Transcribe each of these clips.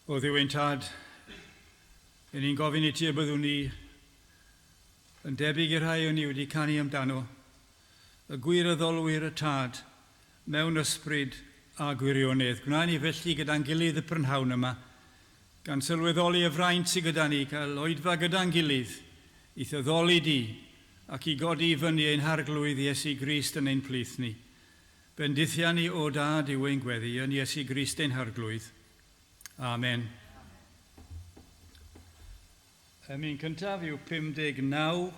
O ddiwyn tad, yn ni'n gofyn i ti y byddwn ni yn debyg i'r rhai o'n ni wedi canu amdano, y gwir y ddolwyr y tad, mewn ysbryd a gwirionedd. Gwna ni felly gyda'n gilydd y prynhawn yma, gan sylweddoli y fraint sydd gyda ni, cael oedfa gyda'n gilydd, i thyddoli di ac i godi i fyny ein harglwydd Iesu Grist yn ein plith ni. Bendithia ni o dad yw ein gweddi yn Iesu Grist ein harglwydd. Amen. Min cyntaf yw 59,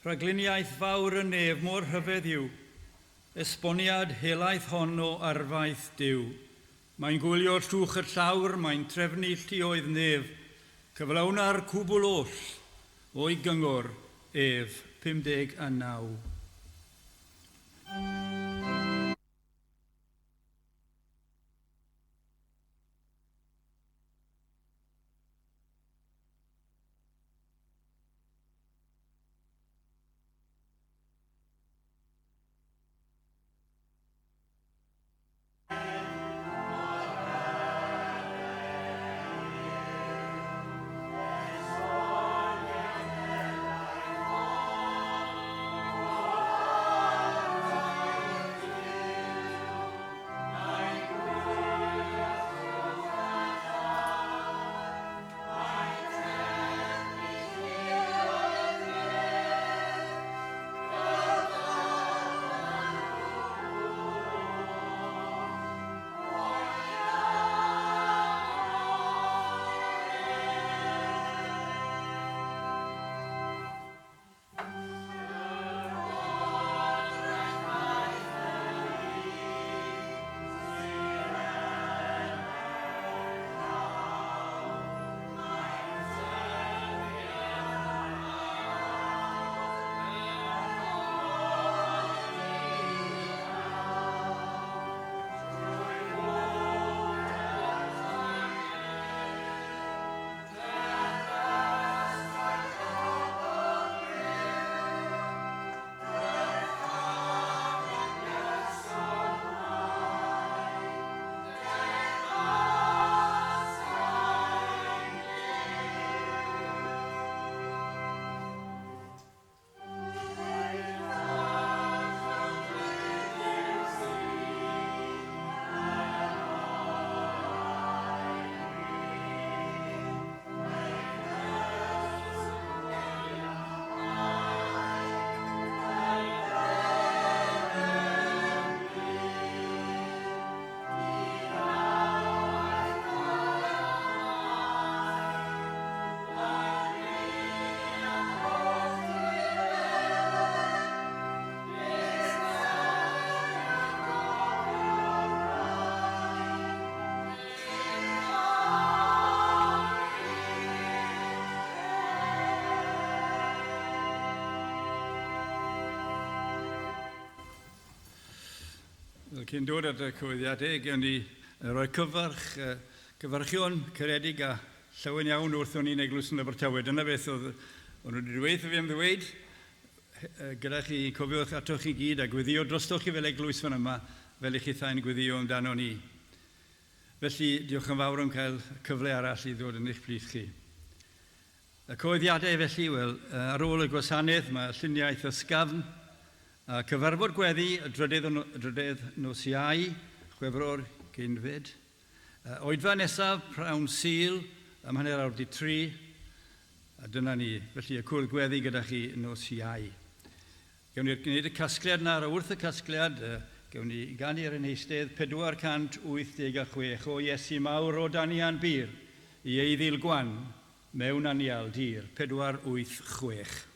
rhagluniaeth fawr y nef mor rhyfedd yw, esboniad helaeth honno arfaith Duw. Mae'n gwylio trwch y llawr, mae'n trefnu lluoedd nef, cyflawna'r cwbl oll, o'i gyngor ef 59. Cyn dod at y cywyddiadau, gewn ni roi cyfarchion caredig a llawen iawn wrthon ni'n eglwys yn Abertawe. Dyna beth oedd nhw wedi dweud fi am ddweud. Gyda chi cofiwch atoch chi gyd a gweddio drostoch chi fel eglwys fan yma, fel i chi thai'n gweddio amdano ni. Felly, diolch yn fawr am cael cyfle arall i ddod yn eich plith chi. Y cywyddiadau felly, wel, ar ôl y gwasanaeth, mae lluniaeth ysgafn, a cyfarfod gweddi y drydydd nos Iau, Chwefror Cynfyd. Oedfa nesaf, prawn Sul, am hanner awr 3. A dyna ni, felly y cwrdd gweddi gyda chi nos Iau. Gewn ni gwneud y casgliad na ar wrth y casgliad, gewn ni ganu ar yn eistedd 486 o Iesu mawr o Danian Bir i eiddill gwan mewn anial dir 486.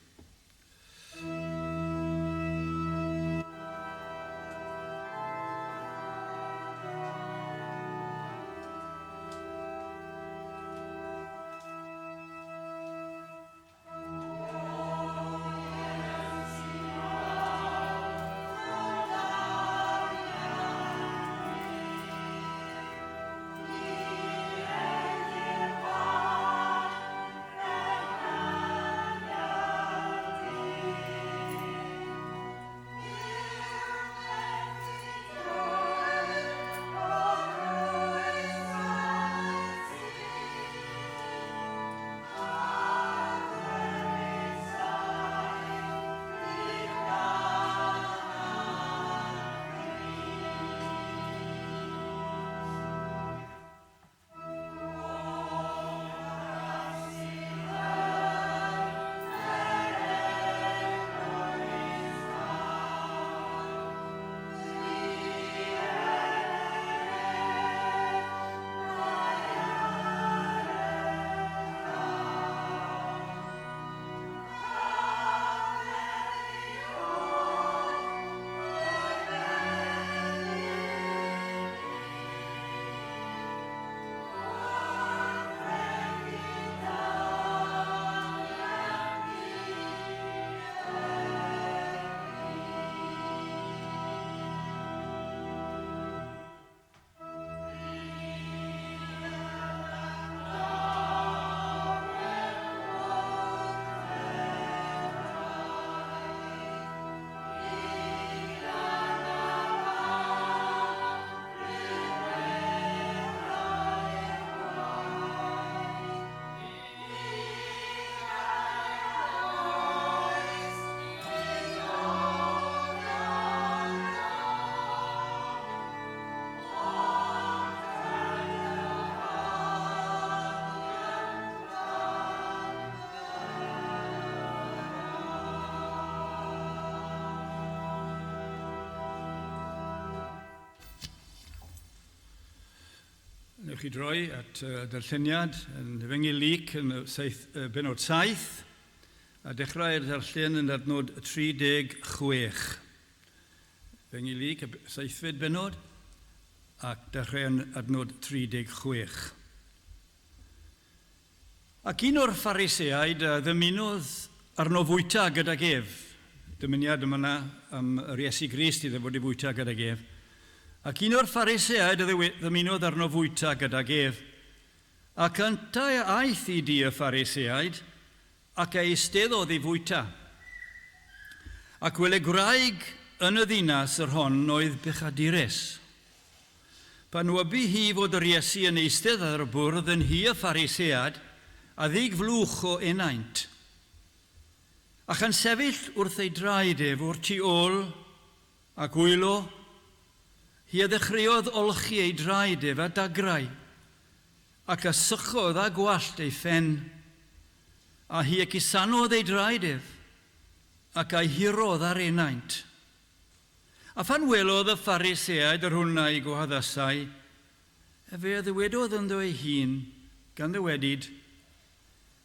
Ewch chi droi at darlleniad yn Efengyl Lyc yn benod 7 a dechrau'r darllen yn adnod 36. Efengyl Lyc, 7fed benod ac dechrau yn adnod 36. Ac un o'r Phariseaid ddymunodd arno fwyta gydag ef. Dymuniad yma am yr Iesu Grist iddo fod i fwyta gydag ef. Ac un o'r Phariseaid ddymunodd arno fwyta gydag ef. Ac yntau aeth i di y Phariseaid ac eisteddodd i fwyta. Ac wele gwraig yn y ddinas yr hon oedd Pechadures. Pan wybu hi fod yr Iesu yn eistedd ar y bwrdd yn hi y Phariseaid a ddigflwch o enaint. Ac yn sefyll wrth ei draed ef o'r tu ôl ac wylo, hi a ddechreuodd olchi ei draed ef a dagrau, ac a sychodd a gwallt ei ffen, a hi a cusanodd ei draed ef, ac a'i hirodd ar enaint. A phan welodd y Phariseaid yr hwnna i gwahaddasau, fe ddywedodd ynddo ei hun, gan ddywedid,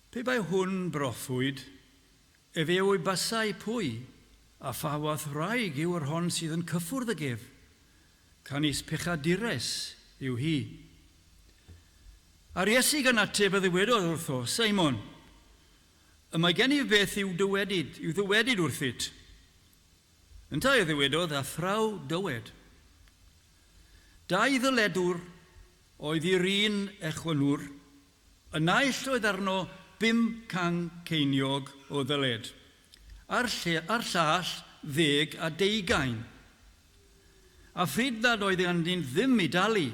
pe bai hwn broffwyd, fe o'i basau pwy, a phawath wraig yw'r hon sydd yn cyffwrdd ag ef. Canis Pechadures yw hi. A'r Iesu gan ateb a ddywedodd wrtho, Simon, y mae gen i beth yw ddywedid wrthyd. Yntau y ddywedodd a thraw dywed. Dau ddyledwr oedd i'r un echwynwr, y naill oedd arno 500 ceiniog o ddyled, a'r llall 10 a 20. A phryd nad oedd ganddynt ddim i dalu,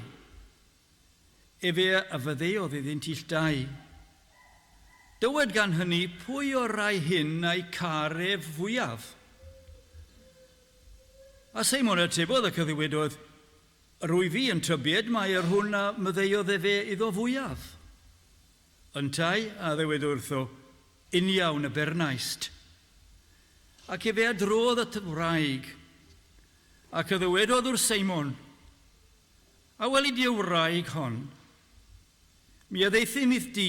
fe a fyddeodd iddynt ill 2. Dywed gan hynny pwy o'r rai hyn a'i caref fwyaf. A Simon atebodd ac ddywedodd, rwy fi yn tybied mae yr hwn a myddeodd fe iddo fwyaf. Yntau a ddywedodd wrtho, uniawn y bernaist. Ac fe adrodd at y wraig, ac y ddywedodd wrth Simon, a welid i'w wraig hon, mi a ddeithim i'th di,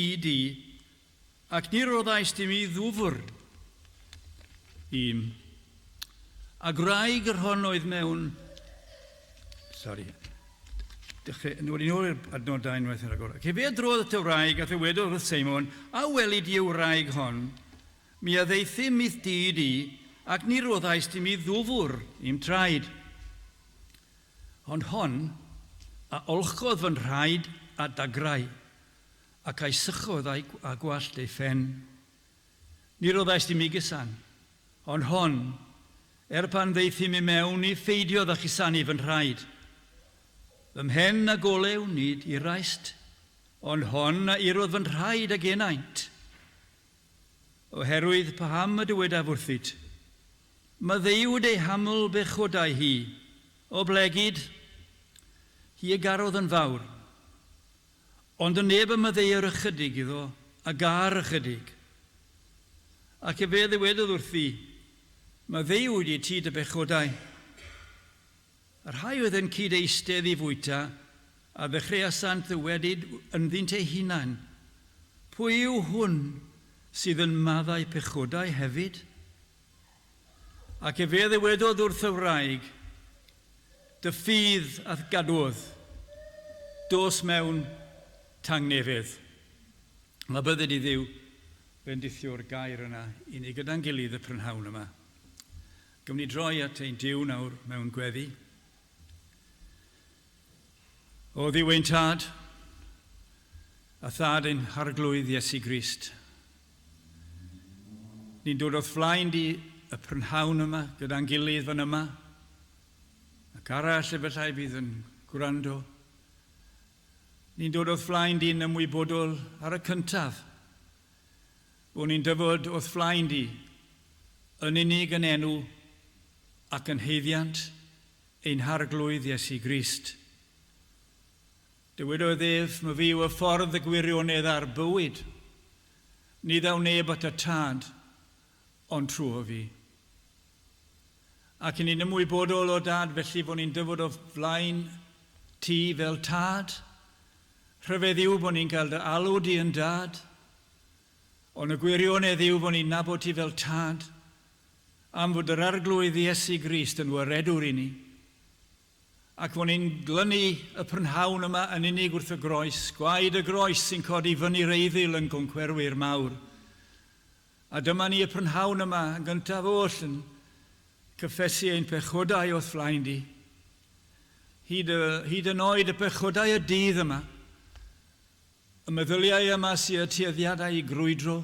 ac ni roddais dim i ddwfr im. A gwraig yr hon oedd mewn, nôl i'r adnod 2 unwaith yn agor. Fe adrodd at y wraig a ddywedodd wrth Simon, a welid i'w wraig hon, mi a ddeithim i'th di, ac ni roddais dim i ddwfr i'm traed. Ond hon, a olchodd fy'n rhaid a dagrau, ac a'i sychodd a gwallt ei ffen. Ni roddais dim i gysan, ond hon, pan ddeithim i mewn i ffeidiodd a chusanu fy'n rhaid. Ymhen a golew nid i raist, ond hon a irodd fy'n rhaid ag enaint. Oherwydd paham y dywedaf wrthyd, maddeuwyd ei haml bechodau hi, o blegid, hi y garodd yn fawr, ond y neb y maddeu'r ychydig iddo, a gar ychydig. Ac fe ddywedodd wrthi, maddeuwyd i ti dy bechodau. Yr rhai oedd yn cyd eistedd i fwyta, a ddechreuasant ddywedid yn ddynt ei hunan, pwy yw hwn sydd yn maddau pechodau hefyd? Ac fe ddywedodd wrth y wraig, dy ffydd a gadwodd, dos mewn tangnefydd. Mae bydded i ddiw bendithio'r gair yna i ni gyda'n gilydd y prynhawn yma. Gym ni droi at ein diw nawr mewn gweddi. O ddiw ein tad, a thad ein harglwydd Iesu Grist. Ni'n dod o'th flaen di y prynhawn yma gyda'n gilydd fan yma, ac arall efallai bydd yn gwrando. Ni'n dod o'th flaen di'n ymwybodol ar y cyntaf, bod ni'n dyfod o'th flaen di yn unig yn enw ac yn heiddiant ein harglwydd Iesu Grist. Dywedodd ef, mae fi yw y ffordd y gwirionedd ar bywyd. Ni ddaw neb at y tad, ond trwy fi. Ac ni'n ymwybodol o dad, felly bod ni'n dyfod o flaen ti fel tad, Rhyfedd yw bod ni'n cael dy alw di yn dad, ond y gwirionedd yw bod ni'n nabod ti fel tad, am fod yr arglwydd Iesu Grist yn waredwr i ni. Ac bod ni'n glynu y prynhawn yma yn unig wrth y groes, gwaed y groes sy'n codi fyny'r eiddil yn goncwerwyr mawr. A dyma ni y prynhawn yma yn gyntaf oll yn cyffesu ein pechodau o'th flaen di. Hyd yn oed y pechodau y dydd yma, y meddyliau yma sy'n y tueddiadau i grwydro,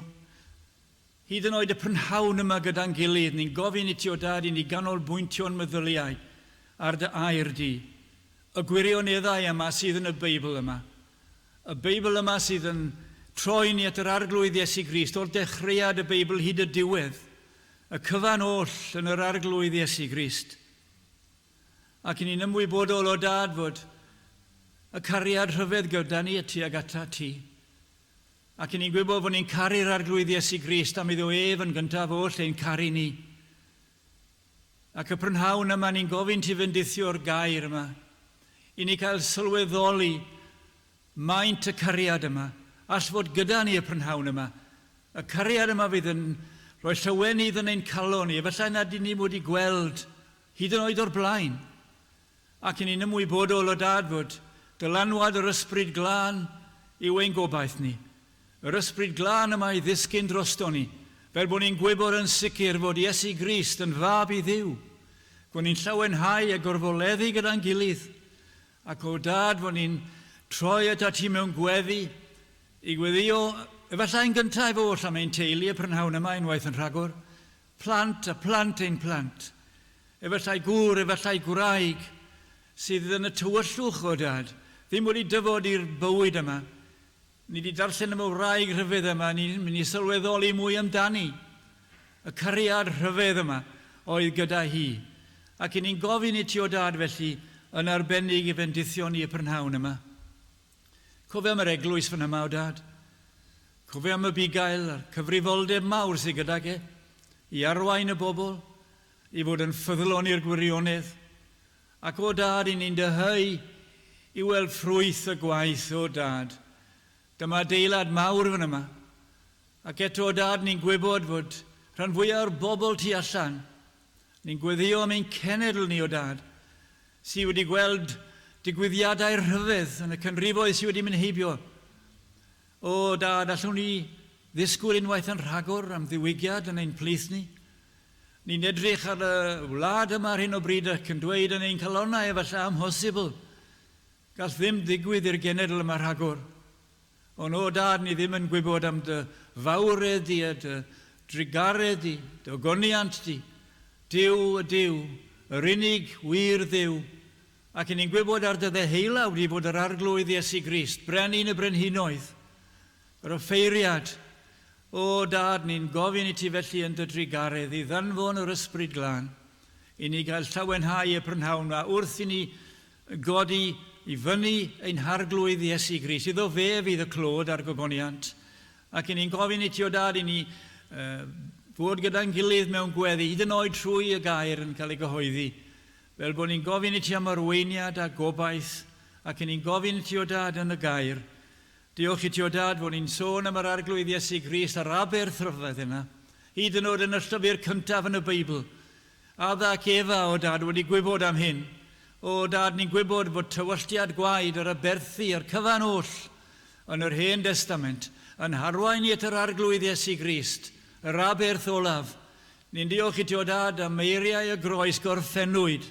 hyd yn oed y prynhawn yma gyda'n gilydd, ni'n gofyn i ti o dad i ni ganolbwyntio'n meddyliau ar dy air di, y gwirioneddau yma sydd yn y Beibl yma. Y Beibl yma sydd yn troi ni at yr arglwydd Iesu Grist, o'r dechreuad y Beibl hyd y diwedd, y cyfan oll yn yr arglwydd Iesu Grist. Ac ni'n ymwybodol o dad fod y cariad rhyfedd gyda ni y tuag ata ti. Ac ni'n gwybod fod ni'n caru'r arglwydd Iesu Grist am iddo ef yn gyntaf oll ein caru ni. Ac y prynhawn yma ni'n gofyn ti fendithio'r gair yma, i ni cael sylweddoli maint y cariad yma, all fod gyda ni y prynhawn yma. Y cariad yma fydd yn rhoi llawenydd yn ein calon ni, efallai nad i ni wedi gweld hyd yn oed o'r blaen. Ac ni'n ymwybodol o dad fod dylanwad yr ysbryd glân yw ein gobaith ni. Yr ysbryd glân yma i ddisgyn drosto ni, fel bod ni'n gwybod yn sicr fod Iesu Grist yn fab i Dduw. Bod ni'n llawenhau a gorfoleddu gyda'n gilydd. Ac o dad fod ni'n troi at ti mewn gweddi i gweddio, efallai'n gyntaf oll am ein teulu y prynhawn yma unwaith yn rhagor. Plant a plant ein plant. Efallai gŵr, efallai gwraig, sydd yn y tywyllwch o dad, ddim wedi dyfod i'r bywyd yma. Ni wedi darllen am y wraig rhyfedd yma, ni'n mynd i sylweddoli mwy amdani. Y cariad rhyfedd yma oedd gyda hi. Ac ni'n gofyn i ti o dad felly yn arbennig i fendithio ni y prynhawn yma. Cofio am yr eglwys fan yma o dad. Cofio am y bugail a'r cyfrifoldeb mawr sydd gyda ge, i arwain y bobl, i fod yn ffyddlon i'r gwirionedd. Ac o dad, i ni'n dyheu i weld ffrwyth y gwaith o dad. Dyma adeilad mawr fan yma. Ac eto o dad, ni'n gwybod fod rhan fwyaf o'r bobl tu allan. Ni'n gweddio am ein cenedl ni o dad, sydd wedi gweld digwyddiadau rhyfedd yn y canrifoedd sydd wedi mynd heibio. O dad, allwn ni ddisgwyl unwaith yn rhagor am ddiwygiad yn ein plith ni. Ni'n edrych ar y wlad yma ar hyn o bryd ac yn dweud yn ein calonnau efallai amhosibl. Gall ddim digwydd i'r genedl yma rhagor. Ond o dad, ni ddim yn gwybod am dy fawredd di a dy drigaredd di, dy ogoniant di. Dyw y Dyw, yr unig wir Dduw. Ac ni'n gwybod ar dy ddeheilawd i fod yr arglwydd Iesu Grist, brenin y brenhinoedd, yr offeiriad. O dad, ni'n gofyn i ti felly yn dy drigaredd i ddanfon yr ysbryd glân, i ni gael llawenhau y prynhawn yma, wrth i ni godi i fyny ein harglwydd Iesu Grist. Iddo fe fydd y clod a'r gogoniant. Ac ni'n gofyn i ti o dad i ni fod gyda'n gilydd mewn gweddi, hyd yn oed trwy y gair yn cael ei gyhoeddi. Fel bod ni'n gofyn i ti am arweiniad a gobaith, ac ni'n gofyn i ti o dad yn y gair. Diolch i ti o dad fod ni'n sôn am yr arglwydd Iesu Grist a'r aberth rhyfedd yna, hyd yn oed yn y llyfr cyntaf yn y Beibl. Adda ac Efa o dad wedi gwybod am hyn. O dad, ni'n gwybod fod tywylliad gwaed ar aberthu a'r cyfan oll yn yr Hen Testament yn harwain i at yr arglwydd Iesu Grist, yr aberth olaf. Ni'n diolch i ti o dad am eiriau y groes gorffennwyd.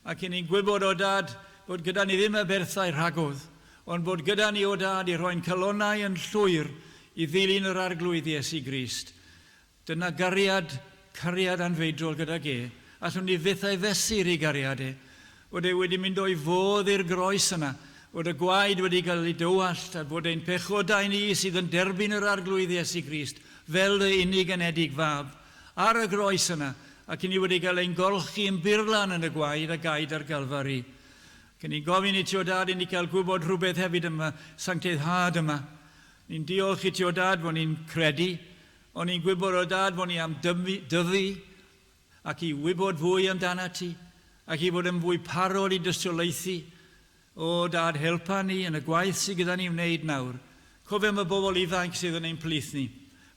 Ac ni'n gwybod o dad bod gyda ni ddim aberthau rhagodd, ond bod gyda ni o dad i roi'n calonnau yn llwyr i ddilyn yr arglwydd Iesu Grist. Dyna cariad anfeidrol gyda ge. Allwn ni fyth ei fesur i gariad e. Bod e wedi mynd o'i fodd i'r groes yna. Bod y gwaed wedi cael ei dywallt a bod ein pechodau ni sydd yn derbyn yr arglwydd Iesu Grist fel y unig anedig fab ar y groes yna, ac ni wedi cael ein golchi yn burlan yn y gwaed a gaid ar Galfari. Ac ni'n gofyn i ti o dad i ni cael gwybod rhywbeth hefyd yma, sancteiddhad yma. Ni'n diolch i ti o dad fod ni'n credu, ond ni'n gwybod o dad fod ni am dyfu ac i wybod fwy amdana ti, ac i fod yn fwy parod i dystiolaethu, O dad, helpa ni yn y gwaith sydd gyda ni wneud nawr. Cofio am y bobl ifanc sydd yn ein plith ni.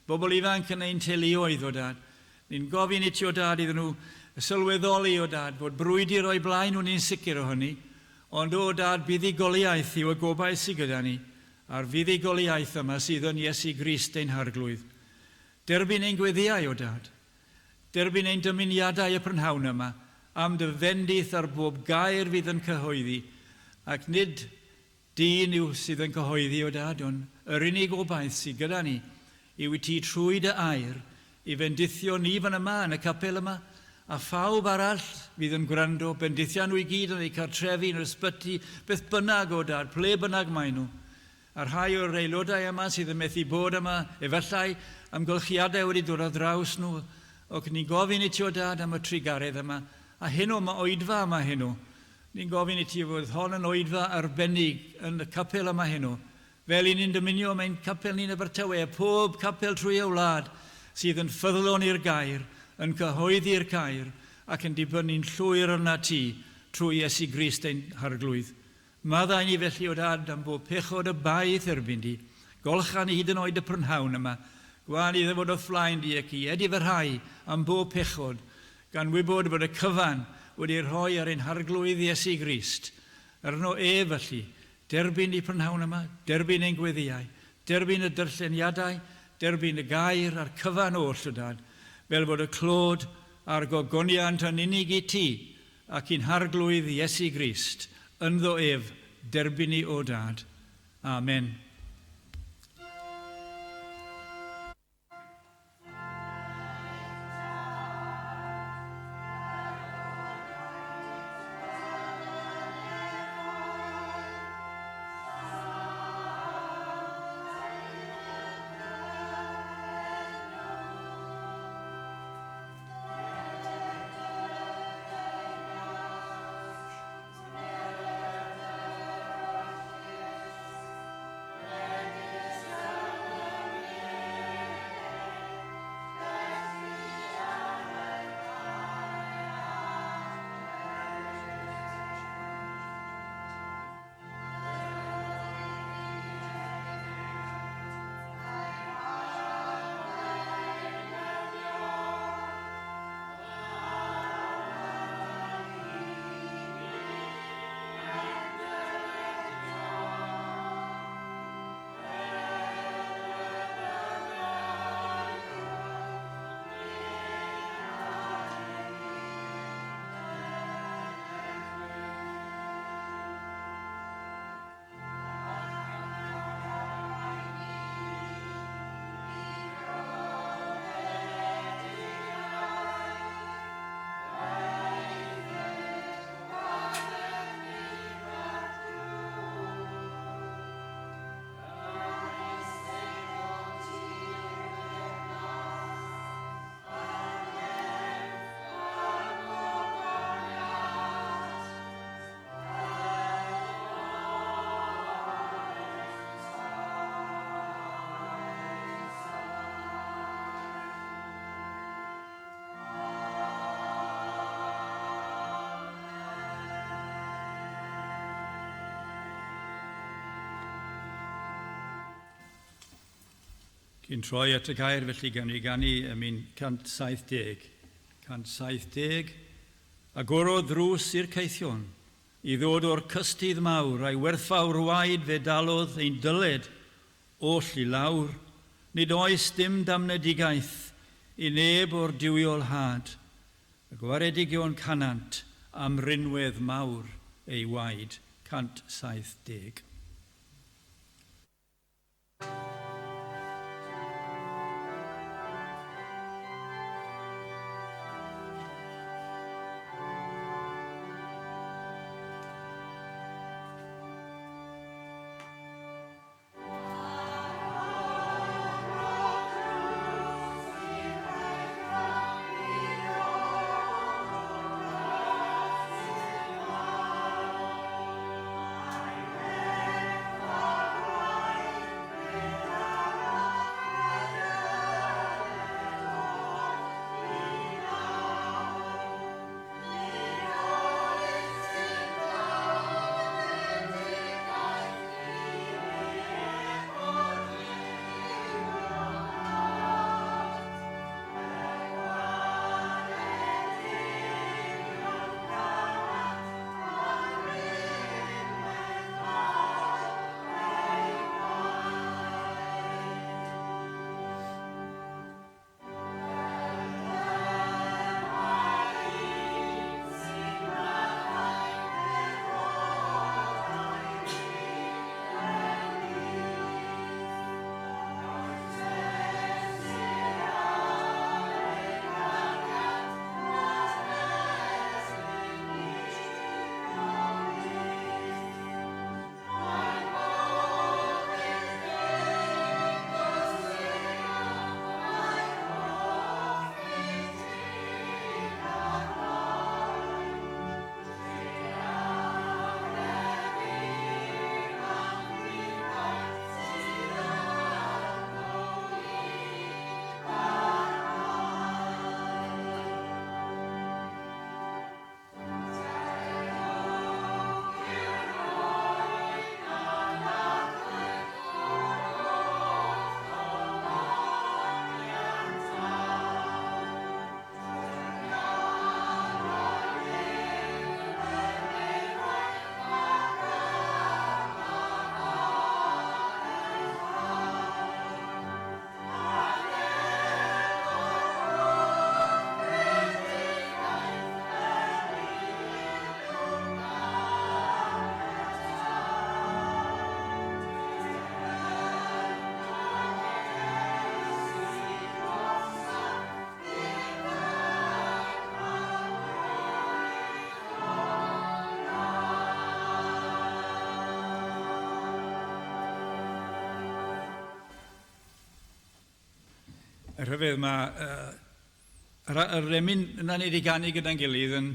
Bobl ifanc yn ein teuluoedd, o dad. Ni'n gofyn i ti, o dad, iddyn nhw sylweddoli, o dad, bod brwydyr o'i blaen nhw'n un sicr o hynny. Ond, o dad, buddigoliaeth yw y gobaith sydd gyda ni. A'r fuddigoliaeth yma sydd yn Iesu Grist ein harglwydd. Derbyn ein gweddiau, o dad. Derbyn ein dymuniadau y prynhawn yma am dy fendith ar bob gair fydd yn cyhoeddi. Ac nid dyn yw sydd yn cyhoeddi, o dad, ond yr unig gobaith sydd gyda ni yw i ti trwy dy air i fendithio ni fan yma yn y capel yma, a phawb arall fydd yn gwrando, bendithio nhw i gyd yn eu cartrefi, yn yr ysbyty, beth bynnag, o dad, ple bynnag mae nhw. A rhai o'r aelodau yma sydd yn methu bod yma, efallai amgylchiadau wedi dod o draws nhw, ac ni'n gofyn i ti, o dad, am y trigaredd yma, a heno mae oedfa yma heno. Ni'n gofyn i ti fod hon yn oedfa arbennig yn y capel yma heno. Fel ni'n dymunio mae'n capel ni'n Abertawe, pob capel trwy y wlad sydd yn ffyddlon i'r gair, yn cyhoeddi'r gair, ac yn dibynnu'n llwyr arna ti trwy Iesu Grist ein harglwydd. Maddau ni felly, o dad, am bob pechod y baith erbyn di. Golchan i hyd yn oed y prynhawn yma. Gwan i ddefod o fflaen di ac i edifyrhau am bob pechod, gan wybod bod y cyfan wedi rhoi ar ein harglwydd Iesu Grist. Arno felly, derbyn i prynhawn yma, derbyn ein gweddiau, derbyn y dyrlleniadau, derbyn y gair a'r cyfan oll, o dad, fel bod y clod a'r gogoniant yn unig i ti ac i'n harglwydd Iesu Grist, ynddo derbyn ni, o dad. Amen. Cyn troi at y gair, felly gawn ni ganu ym 170. 170. Agorodd drws i'r ceithion, i ddod o'r cystydd mawr, a'i werthfawr waed fe dalodd ein dyled oll i lawr. Nid oes dim damnedigaeth i neb o'r diwiol had. Y gwaredigion canant am rinwedd mawr ei waed. 170. Y rhyfedd mae yr emyn yna ni wedi ganu gyda'n gilydd yn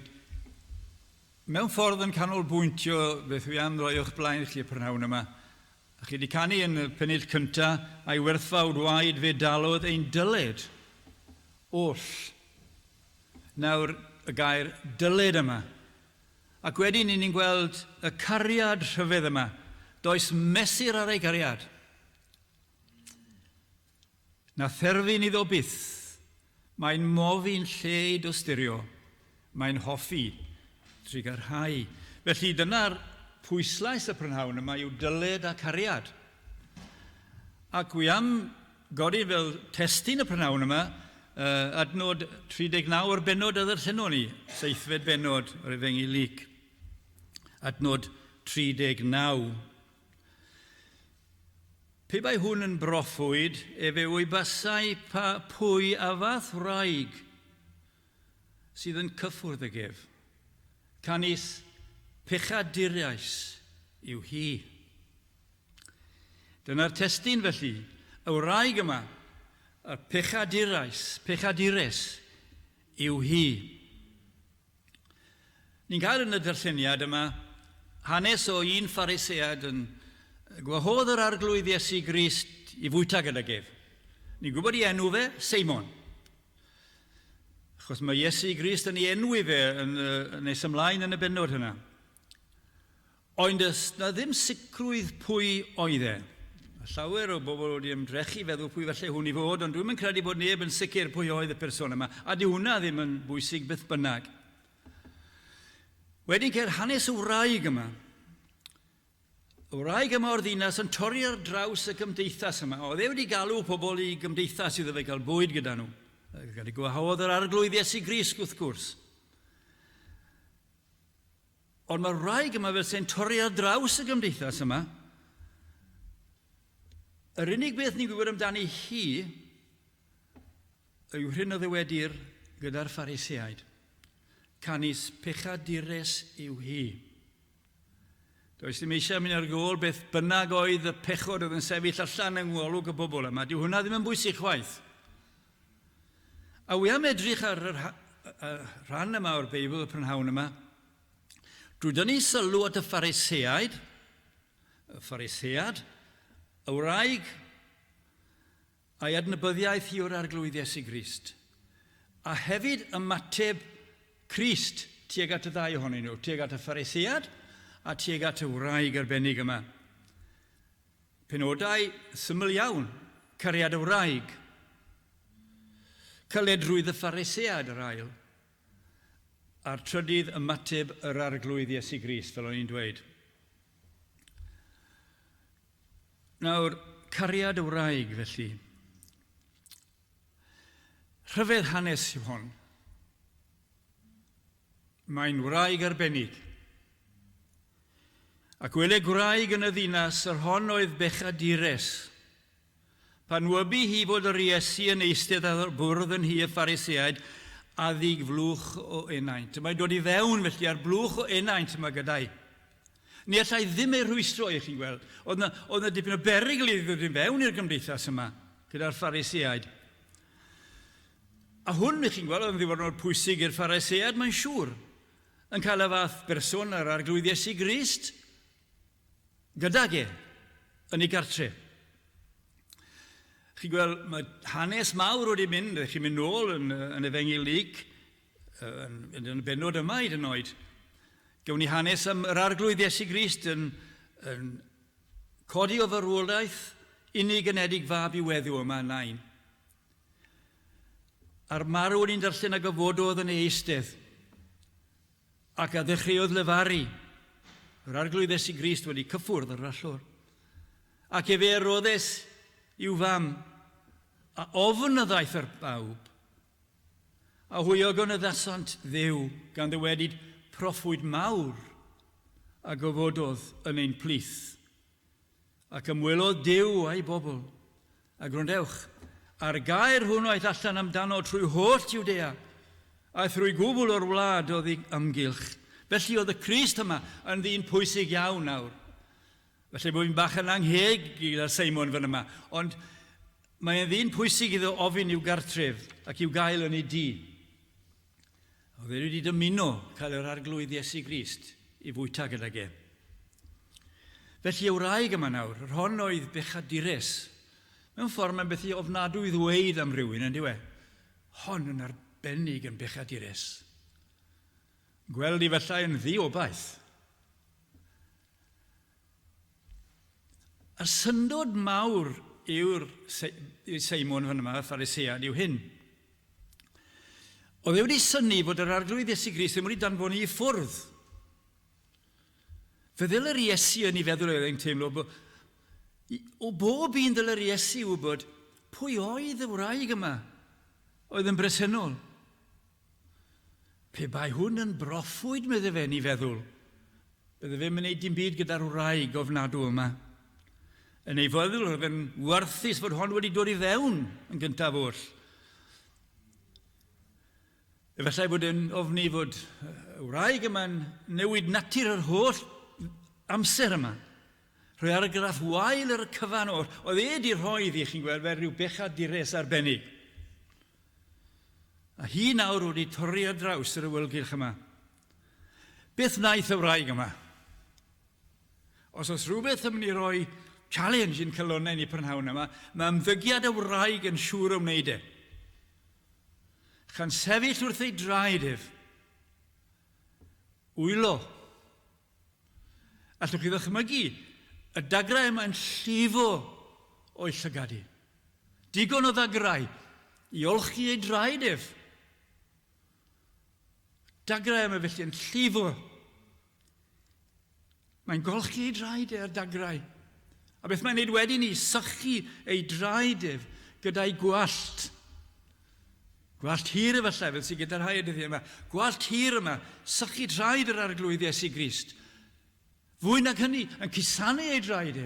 mewn ffordd yn canolbwyntio beth wi am roi o'ch blaen chi y prynhawn yma. A chi wedi canu yn y pennill cyntaf a'i werthfawr waed fe dalodd ein dyled oll. Nawr y gair dyled yma. Ac wedyn ni'n gweld y cariad rhyfedd yma. Does mesur ar ei cariad. Na therfyn iddo byth. Mae'n mofi'n lle i dostyrio. Mae'n hoffi trigarhau. Felly dyna'r pwyslais y prynhawn yma yw dyled a cariad. Ac wi am godi fel testyn y prynhawn yma adnod 39 o'r benod y ddarllenon ni, 7fed benod o'r Efengylig. Adnod 39. Pe bai hwn yn broffwyd, efe wybasau pwy a fath wraig sydd yn cyffwrdd y gef. Canis pechaduriaus yw hi. Dyna'r testyn felly, y wraig yma, y pechadures yw hi. Ni'n cael yn y darlleniad yma hanes o un Pharisead yn gwahodd yr arglwydd Iesu Grist i fwyta gyda gef. Ni'n gwybod ei enw fe, Seimon. Achos mae Iesu Grist yn ei enwi fe yn nes ymlaen yn y benod hynna. Ond na ddim sicrwydd pwy oedd e. Llawer o bobl wedi ymdrechu feddwl pwy falle hwn i fod, ond dwi'n credu bod neb yn sicr pwy oedd y person yma. A di hwnna ddim yn bwysig beth bynnag. Wedyn ceir hanes y wraig yma. Y wraig yma o'r ddinas yn torri ar draws y gymdeithas yma. Oedd e wedi galw pobl i gymdeithas iddo fe gael bwyd gyda nhw. Gael ei gwahodd yr arglwydd Iesu Grist wrth gwrs. Ond mae'r wraig yma fel sy'n torri ar draws y gymdeithas yma. Yr unig beth ni'n gwybod amdani hi yw hyn o ddiwedir gyda'r Phariseaid. Canis pechadures yw hi. Does dim eisiau mynd ar gôl beth bynnag oedd y pechod oedd yn sefyll allan yng ngwolwg y bobl yma. Dyw hwnna ddim yn bwysig chwaith. A wi am edrych ar y rhan yma o'r Beibl, y prynhawn yma. Drwy dynnu sylw at y Phariseaid, y wraig a'i adnabyddiaeth hi o'r arglwydd Iesu Grist. A hefyd ymateb Crist tuag at y ddau ohonyn nhw, tuag at y Phariseaid a tuag at y wraig arbennig yma. Penodau syml iawn, cariad y wraig. Caledrwydd y Phariseaid yr ail. A'r trydydd ymateb yr arglwydd Iesu Grist, fel o'n i'n dweud. Nawr, cariad y wraig felly. Rhyfedd hanes yw hon. Mae'n wraig arbennig. Ac wele gwraig yn y ddinas, yr hon oedd Bechadures. Pan wybu hi fod yr Iesu yn eistedd ar bwrdd yn hi y Phariseaid, a ddig flwch o enaint. Mae'n dod i fewn felly ar blwch o enaint yma gydau. Ni allai ddim ei rhwystro i chi'n gweld. Oedd na dipyn o berygl i ddod i fewn i'r gymdeithas yma, gyda'r Phariseaid. A hwn, chi'n gweld, oedd yn ddiwrnod pwysig i'r Phariseaid, mae'n siŵr, yn cael y fath berson ar arglwydd Iesu Grist, gydag e, yn ei gartre. Chi'n gweld, mae hanes mawr wedi mynd, chi'n mynd nôl yn Efengylig, yn y benod yma hyd yn oed. Gawn ni hanes am yr arglwydd Iesu Grist yn codi o farwolaeth unig ynedig fab i weddw yma nain. A'r marw ni'n darllen ag yfododd yn eistedd, ac a ddechreuodd lefaru. Yr arglwydd Iesu Grist wedi cyffwrdd yr allwr. Ac efe eroddes i'w fam, a ofn y ddaeth ar bawb. A hwyog yn y ddasant ddew, gan ddywedid proffwyd mawr, a gofododd yn ein plith. Ac ymwelodd Duw a'i bobl. A gwrandewch, a'r gair hwnnw aeth allan amdano trwy holl Jwdea, a thrwy gwbl o'r wlad oedd ei amgylch. Felly oedd y Crist yma yn ddyn pwysig iawn nawr. Felly bod fi'n bach yn angheg gyda'r Seimon fan yma. Ond Mae'n ddyn pwysig iddo ofyn i'w gartref ac i'w gael yn ei dŷ. Oedd e wedi dymuno cael yr arglwydd Iesu Grist i fwyta gydag e. Felly y wraig yma nawr, yr hon oedd bechadures. Mewn ffordd mae'n beth i ofnadwy ddweud am rywun, yn diwe. Hon yn arbennig yn bechadures. Gweld i fallai yn ddiobaith. A'r syndod mawr yw'r Seimon fan yma, y Pharisëiad, yw hyn. Oedd e wedi synnu fod yr arglwydd Iesu Grist ddim wedi danfon i ffwrdd. Fe ddylai'r Iesu yn ei feddwl oedd e'n teimlo bod o bob un ddylai'r Iesu wybod pwy oedd y wraig yma oedd yn bresennol. Pe bai hwn yn broffwyd medde fe'n ei feddwl. Bydde fe'n mynd dim byd gyda'r wraig ofnadw yma. Yn ei feddwl oedd e'n warthus fod hon wedi dod i fewn yn gyntaf oll. Efallai bod e'n ofni fod y wraig yma'n newid natur yr holl amser yma. Rwy ar y graff wael yr cyfan o'r. Oedd e di rhoi ddi, chi'n gweld, fel rhyw bechadures arbennig. A hi nawr wedi torri ar draws yr awylgylch yma. Beth wnaeth y wraig yma? Os oes rhywbeth yn mynd i roi challenge yn calonau ni prynhawn yma, mae ymddygiad y wraig yn siŵr o wneud e. Chan sefyll wrth ei draed wylo. Allwch chi ddychmygu, y dagrau yma'n llifo o'i llygadu. Digon o ddagrau i olchi ei draed Dagrau yma felly yn llifo. Mae'n golchi ei draed ar dagrau. A beth mae'n neud wedyn ni, sychu ei draed gyda'i gwallt. Gwallt hir efallai, fel sy'n gyda'r rhai dyddiau yma. Gwallt hir yma, sychu draed yr arglwydd Iesu Grist. Fwy nag hynny, yn cusanu ei draed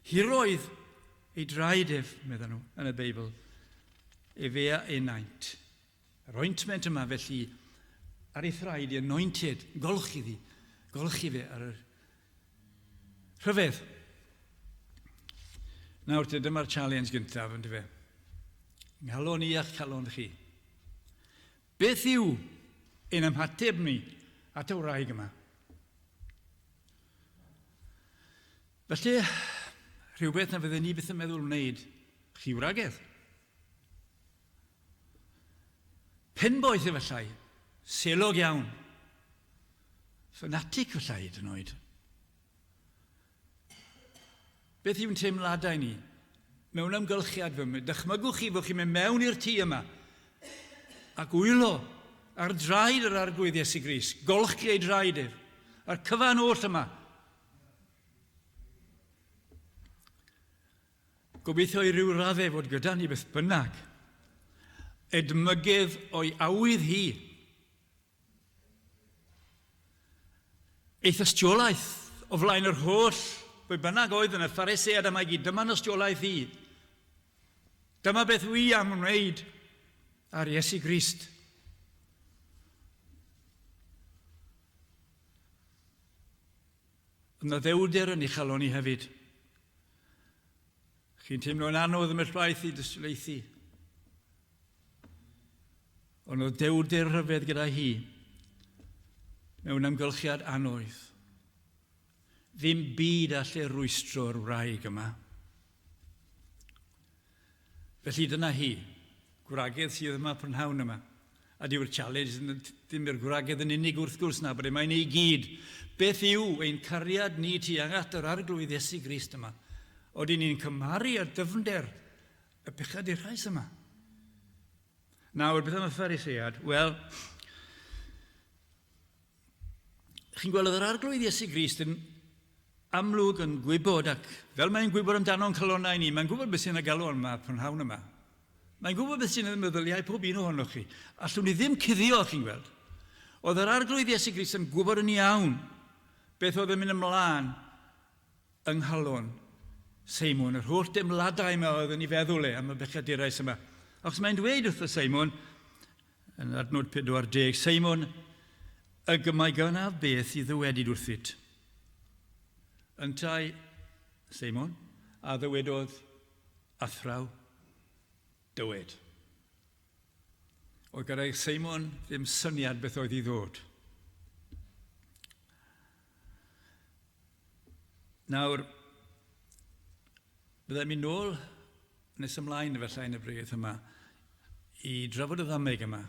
Hiroedd ei draed meddyn nhw, yn y Beibl. Efea enaint. Yr ointment yma felly, ar ei thraed i anointed, golchi fe ar yr rhyfedd. Nawr, dyma'r challenge gyntaf, ynddo fe. Nghalon i a'ch calon chi. Beth yw ein ymhateb ni at y wraig yma? Felly, rhywbeth na fydden ni byth yn meddwl wneud chi wragedd. Penboeth efallai, selog iawn. Ffanatic efallai, dyn oed. Beth yw'n teimladau ni? Mewn ymgylchiad fy mi, dychmygwch chi fod chi'n mynd mewn i'r tŷ yma ac wylo ar draed yr arglwydd Iesu Grist, golchi ei draed a'r cyfan oll yma. Gobeithio i ryw raddau fod gyda ni beth bynnag. Edmygydd o'i awydd hi. Eith ystiolaeth o flaen yr holl, bwy bynnag oedd yn y Pharisëiad yma i gyd, dyma'n ystiolaeth hi. Dyma beth wi am wneud ar Iesu Grist. Yna ddewder yn ei chalon ni hefyd. Chi'n teimlo'n anodd ym rhaid i dystiolaethu. Ond o dewder rhyfedd gyda hi mewn ymgylchiad anoedd. Ddim byd allai rwystro'r wraig yma. Felly dyna hi, gwragedd sydd yma prynhawn yma. A diw'r challenge, ddim yw'r gwragedd yn unig wrth gwrs na, bod mae'n ei gyd. Beth yw ein cariad ni tuag at yr arglwydd Iesu Grist yma? Oedden ni'n cymaru ar dyfnder y bechadurhaes yma. Nawr, beth am y Pharisëiad? Wel, chi'n gweld yr arglwydd Iesu Grist yn amlwg yn gwybod ac fel mae'n gwybod amdano'n calonau ni, mae'n gwybod beth sy'n y galon yma prynhawn yma. Mae'n gwybod beth sy'n y meddyliau pob un ohonoch chi. Allwn ni ddim cuddio, chi'n gweld. Oedd yr arglwydd Iesu Grist yn gwybod yn iawn beth oedd yn mynd ymlaen yng nghalon Seimon, yr holl demladau yma oedd yn ei feddwl am y bechadurhaes yma. Ac mae'n dweud wrth y Seimon, yn adnod 40, Seimon, y gymai gynaf beth i ddywedid wrthyd. Yntai, Seimon, a ddywedodd, athraw, dywed. Oedd gyda'i Seimon ddim syniad beth oedd i ddod. Nawr, byddai'n mynd nôl nes ymlaen efallai yn y bryd yma i drafod y ddameg yma.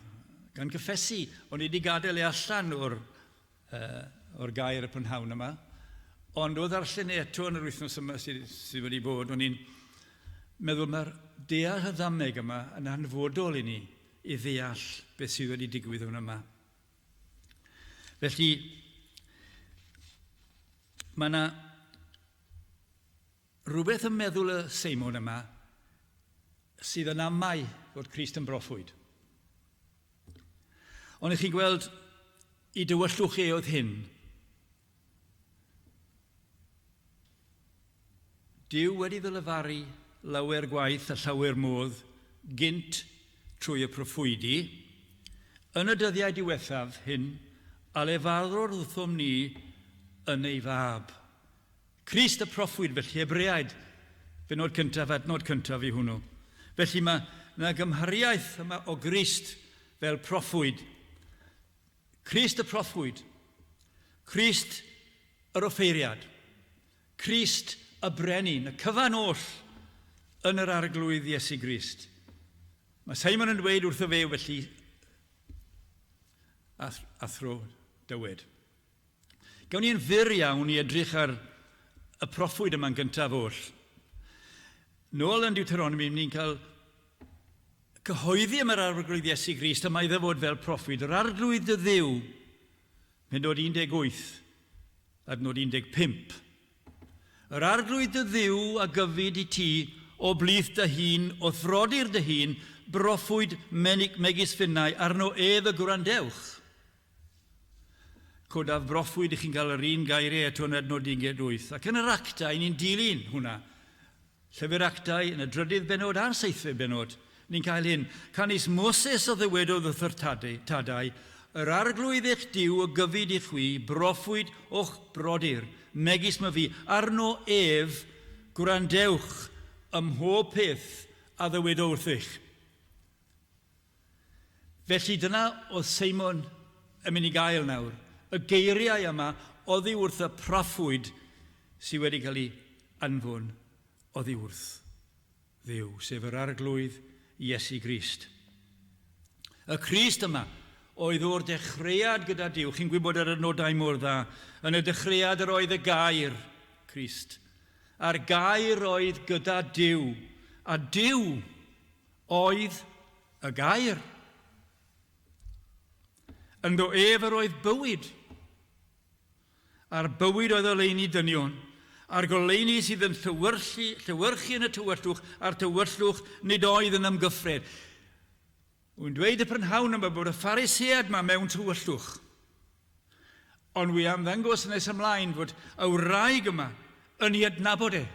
Gan gyffesu, o'n i wedi gadael ei allan o'r gair y prynhawn yma, ond oedd arllen eto yn yr wythnos yma sydd wedi bod, o'n i'n meddwl mae'r deall y ddameg yma yn hanfodol i ni i ddeall beth sydd wedi digwydd hwn yma. Felly, mae yna rhywbeth yn meddwl y Seimon yma sydd yn amau fod Crist yn broffwyd. Ond ych chi'n gweld i dywyllwch oedd hyn. Dyw wedi ddylefaru lawer gwaith a llawer modd gynt trwy y proffwydi, yn y dyddiau diwethaf hyn, a lefarddwr wrthom ni yn ei fab. Crist y proffwyd, felly Hebreaid, benod cyntaf, adnod cyntaf i hwnnw. Felly mae yna gymhariaeth yma o Grist fel proffwyd. Crist y proffwyd. Crist yr offeiriad. Crist y brenin, y cyfan oll yn yr arglwydd Iesu Grist. Mae Seimon yn dweud wrtho fe felly athro dywed. Gawn ni'n fyr iawn i edrych ar y proffwyd yma'n gyntaf oll. Nôl yn Deuteronomy, ni'n cael cyhoeddi am yr arglwydd Iesu Grist yma iddo fod fel proffwyd. Yr arglwydd y Dduw, nod 18, adnod 15. Yr arglwydd y Dduw a gyfyd i ti o blith dy hun, o throdir dy hun, broffwyd megis finnau, arno edd y gwrandewch. Codaf broffwyd i chi'n cael yr un gairiau eto yn adnod 18. Ac yn yr actau, ni'n dilyn hwnna. Llyfr actau yn y drydydd benod a'r seithfed benod. Ni'n cael hyn. Canis Moses o ddywedodd wrth yr tadau, yr arglwydd eich diw o gyfyd i chwi, broffwyd o'ch brodyr, megis my fi, arno ef gwrandewch ym mhob peth a ddywedo wrthych. Felly dyna oedd Seimon yn mynd i gael nawr. Y geiriau yma oddi wrth y proffwyd sydd wedi cael ei anfon oddi wrth Dduw, sef yr arglwydd Iesu Grist. Y Crist yma oedd o'r dechreuad gyda Duw. Chi'n gwybod yr adnodau mor dda. Yn y dechreuad yr oedd y gair, Crist. A'r gair oedd gyda Duw. A Duw oedd y gair. Ynddo ef yr oedd bywyd. A'r bywyd oedd oleuni dynion. A'r goleuni sydd yn llywyrchu yn y tywyllwch, a'r tywyllwch nid oedd yn ymgyffred. Wy'n dweud y prynhawn yma bod y Pharisëiad yma mewn tywyllwch. Ond wy am ddangos nes ymlaen fod y wraig yma yn ei adnabod e.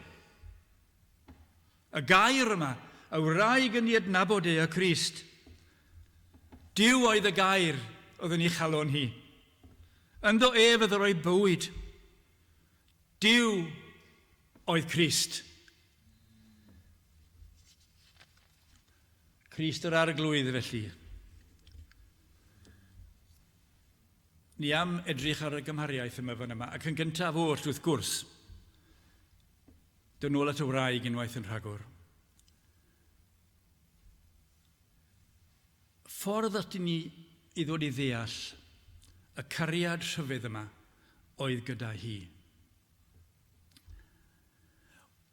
Y gair yma, y wraig yn ei adnabod e, y Crist. Duw oedd y gair oedd yn ei chalon hi. Ynddo ef oedd yr oedd bywyd. Duw oedd Crist. Crist yr arglwydd felly. Ni am edrych ar y gymhariaeth yma fan yma, ac yn gyntaf oll wrth gwrs, dyn nôl at y wraig unwaith yn rhagor. Ffordd at ni i ddod i ddeall y cariad rhyfedd yma oedd gyda hi.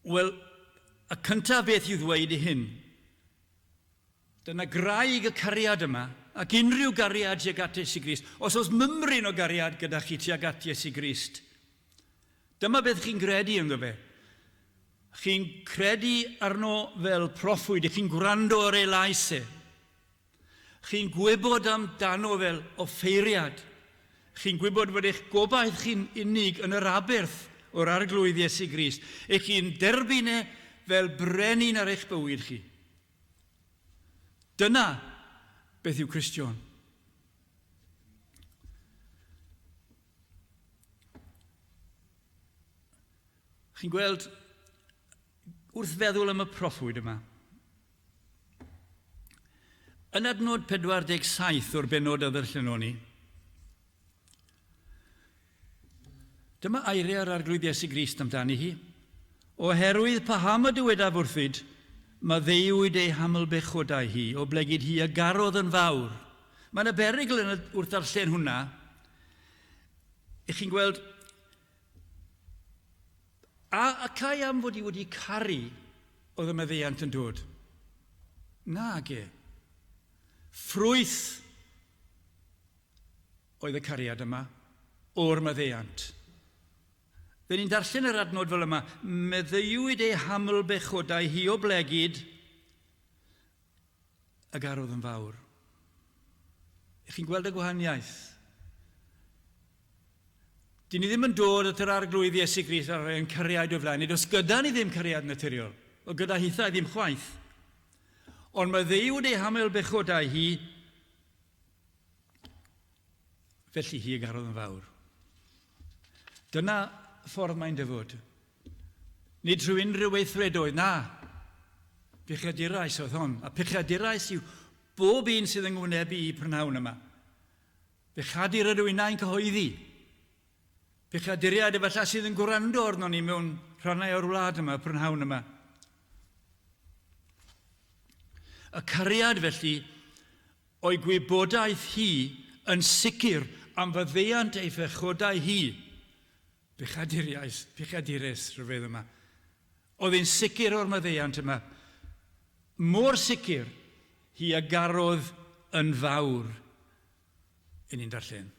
Wel, y cyntaf beth i'w ddweud i hyn, dyna graig y cariad yma, ac unrhyw gariad tuag at Iesu Grist, os oes mymryn o gariad gyda chi tuag at Iesu Grist, dyma beth chi'n credu ynddo fe. Chi'n credu arno fel proffwyd, chi'n gwrando ar ei lais e. Chi'n gwybod amdano fel offeiriad. Chi'n gwybod fod eich gobaith chi'n unig yn yr aberth o'r arglwydd Iesu Grist. Eich chi'n derbyn e fel brenin ar eich bywyd chi. Dyna beth yw Cristion. Chi'n gweld wrth feddwl am y proffwyd yma, yn adnod 47 o'r benod a ddarllenon ni, dyma eiriau'r arglwydd Iesu Grist amdani hi. Oherwydd paham y dywedaf wrthyd, mae ddeuwyd ei haml bechodau hi, o blegyd hi a garodd yn fawr. Mae yna berygl wrth darllen hwnna. Chi'n gweld, a cael am fod i wedi caru oedd y maddeuant yn dod? Na, ge. Ffrwyth oedd y cariad yma o'r maddeuant. Fe ni'n darllen yr adnod fel yma, meddiwyd ei haml bechodau hi o blegyd a garodd yn fawr. Chi'n gweld y gwahaniaeth? Dyn ni ddim yn dod at yr arglwydd Iesu Grist ar ein cariad o flaen. Nid os gyda ni ddim cariad naturiol, o gyda hithau ddim chwaith. Ond meddiwyd ei haml bechodau hi, felly hi a garodd yn fawr. Dyna ffordd mae'n dyfod. Nid trwy unrhyw weithredoedd, na. Pechadurais oedd hon. A pechadurais yw bob un sydd yn ngwynebu i prynhawn yma. Pechadur ydw innau'n cyhoeddi. Pechaduriad efallai sydd yn gwrando arno ni mewn rhannau o'r wlad yma, prynhawn yma. Y cariad felly o'i gwybodaeth hi yn sicr am faddeuant ei fechodau hi. Pechadures rhyfedd yma. Oedd hi'n sicr o'r maddeuant yma. Mor sicr hi a garodd yn fawr. Yn ni'n darllen.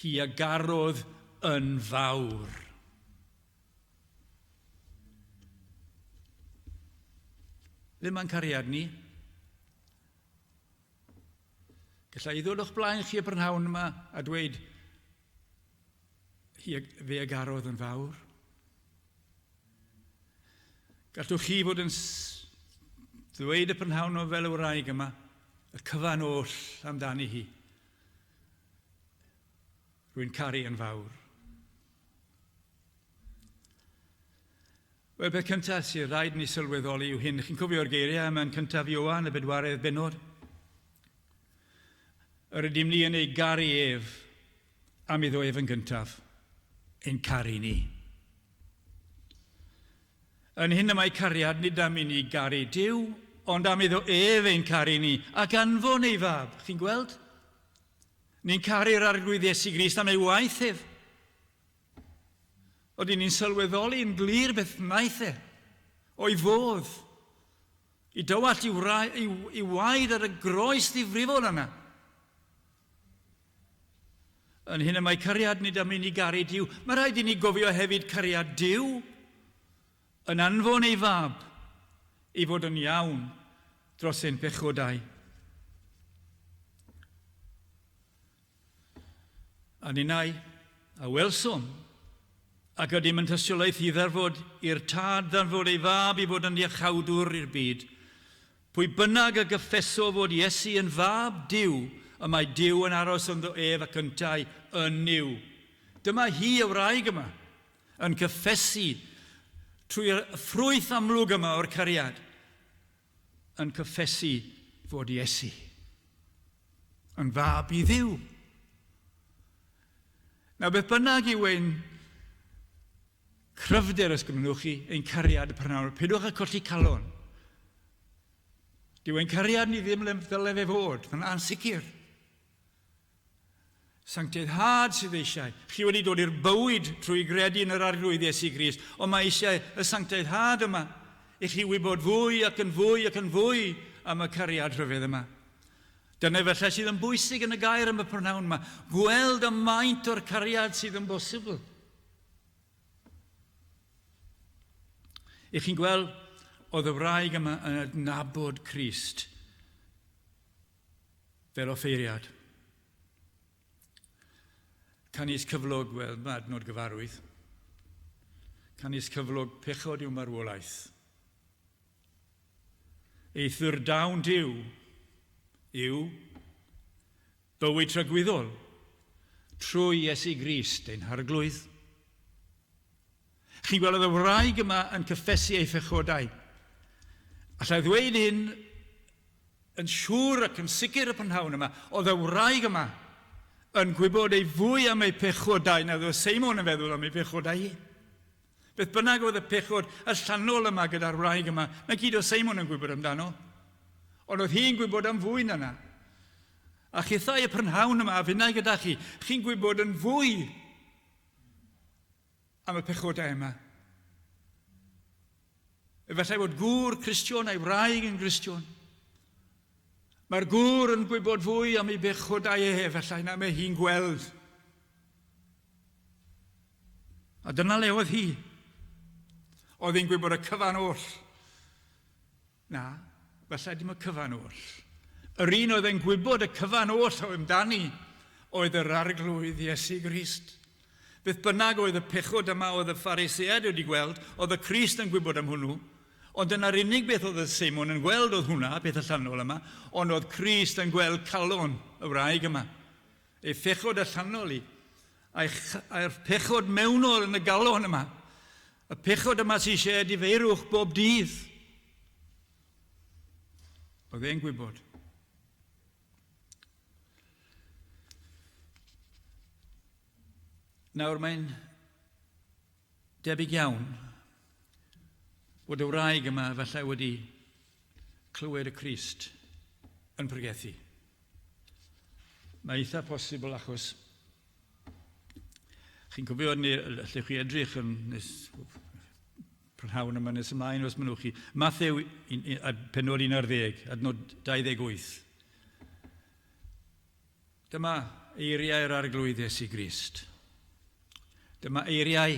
Hi a garodd yn fawr. Ddim yn cariad ni. Gallai i ddod o'ch blaen chi y prynhawn yma a dweud fe a garodd yn fawr. Gallwch chi fod yn ddweud y prynhawn o fel y wraig yma, y cyfan oll amdani hi. Rwy'n caru yn fawr. Wel, beth cyntaf sy'n rhaid ni sylweddoli yw hyn. Chi'n cofio'r geiriau yma'n cyntaf Ioan, y 4 benod? Yr ydym ni yn ei garu ef, am iddo ef yn gyntaf, ein caru ni. Yn hyn y mae cariad nid am i ni garu Duw, ond am iddo ef ein caru ni, ac anfon ei fab. Chi'n gweld? Ni'n caru'r arglwydd Iesu Grist am ei waith ef. Oedden ni'n sylweddoli yn glir beth wnaeth e, o'i fodd, i dywall i waed ar y groes ddifrifol yna. Yn hyn y mae cariad nid am i ni garu Duw. Mae rhaid i ni gofio hefyd cariad Duw yn anfon ei fab i fod yn iawn dros ein pechodau. A ninnau, a welsom, ac ydym yn tystiolaeth i ddarfod i'r tad ddarfod ei fab i fod yn iachawdwr i'r byd. Pwy bynnag a gyffeso fod Iesu yn fab Duw, y mae Duw yn aros ynddo ef ac yntau yn niw. Dyma hi y wraig yma yn cyffesu trwy'r ffrwyth amlwg yma o'r cariad, yn cyffesu fod Iesu yn fab i Dduw. Nawr, beth bynnag yw ein cryfder, os gymryd chi, ein cariad y prynhawn, pidwch a colli calon. Dyw ein cariad ni ddim ddylai fe fod, mae'n ansicr. Sancteiddhad sydd eisiau. Chi wedi dod i'r bywyd trwy gredu yn yr arglwydd Iesu Grist, ond mae eisiau y sancteiddhad yma i chi wybod fwy ac yn fwy ac yn fwy am y cariad rhyfedd yma. Dyna felly sydd yn bwysig yn y gair am y prynhawn yma. Gweld y maint o'r cariad sydd yn bosibl. Chi'n gweld, oedd y wraig yma yn adnabod Crist fel offeiriad. Canis cyflog, wel, mae adnod gyfarwydd. Canis cyflog pechod yw marwolaeth. Eithir dawn Duw yw bywyd tragwyddol trwy Iesu Grist ein harglwydd. Chi'n gweld oedd y wraig yma yn cyffesu ei phechodau. Allai ddweud hyn yn siŵr ac yn sicr y prynhawn yma, oedd y wraig yma yn gwybod ei fwy am ei pechodau na ddoedd Seimon yn feddwl am ei pechodau hi. Beth bynnag oedd y pechod allanol yma gyda'r wraig yma, na gyd oedd Seimon yn gwybod amdano. Ond oedd hi'n gwybod am fwy na na. A chithau y prynhawn yma, a fynnau gyda chi, chi'n gwybod yn fwy am y pechodau yma. Efallai bod gŵr Cristion a'i wraig yn Cristion. Mae'r gŵr yn gwybod fwy am ei bechodau efallai na mae hi'n gweld. A dyna le oedd hi. Oedd hi'n gwybod y cyfan oll. Na, falle dim y cyfan oll. Yr un oedd e'n gwybod y cyfan oll o amdani oedd yr arglwydd Iesu Grist. Beth bynnag oedd y pechod yma oedd y Phariseaid wedi gweld, oedd y Crist yn gwybod am hwnnw, ond dyna'r unig beth oedd y Seimon yn gweld oedd hwnna, beth allanol yma, ond oedd Crist yn gweld calon y wraig yma. Ei phechod allanol hi, a'r pechod mewnol yn y galon yma, y pechod yma sy'n eisiau difeirwch bob dydd. Oedd e'n gwybod. Nawr mae'n debyg iawn bod y wraig yma falle wedi clywed y Crist yn pregethu. Mae eitha posibl achos chi'n cofio allwch chi edrych yn prynhawn yma nes ymlaen os mynwch chi. Mathew penod 11, adnod 28. Dyma eiriau'r arglwydd Iesu Grist. Dyma eiriau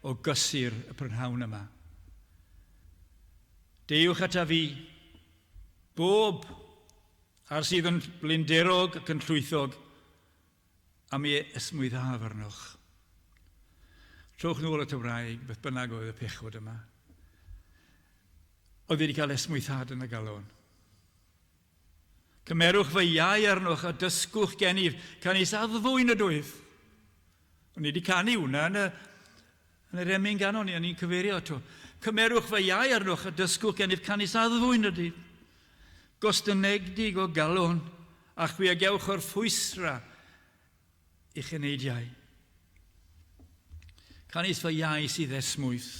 o gysur y prynhawn yma. Deiwch ata fi, bob ar sydd yn blinderog ac yn llwythog, a mi ysmwyddaf arnoch. Trowch nôl at y wraig, beth bynnag oedd y pechod yma. Oedd wedi cael ysmwythad yn y galon. Cymerwch fy iau arnoch a dysgwch gennyf, can i saddfwyn y dwydd. O'n i wedi canu hwnna yn yr emyn ganon ni, o'n i'n cyfeirio ato. Cymerwch fy iau arnoch a dysgwch gennyf can i saddfwyn y dwydd. Gostynegdig o galon, a chwiagewch o'r ffwysra i'ch eneidiau. Canis fy iau sydd esmwyth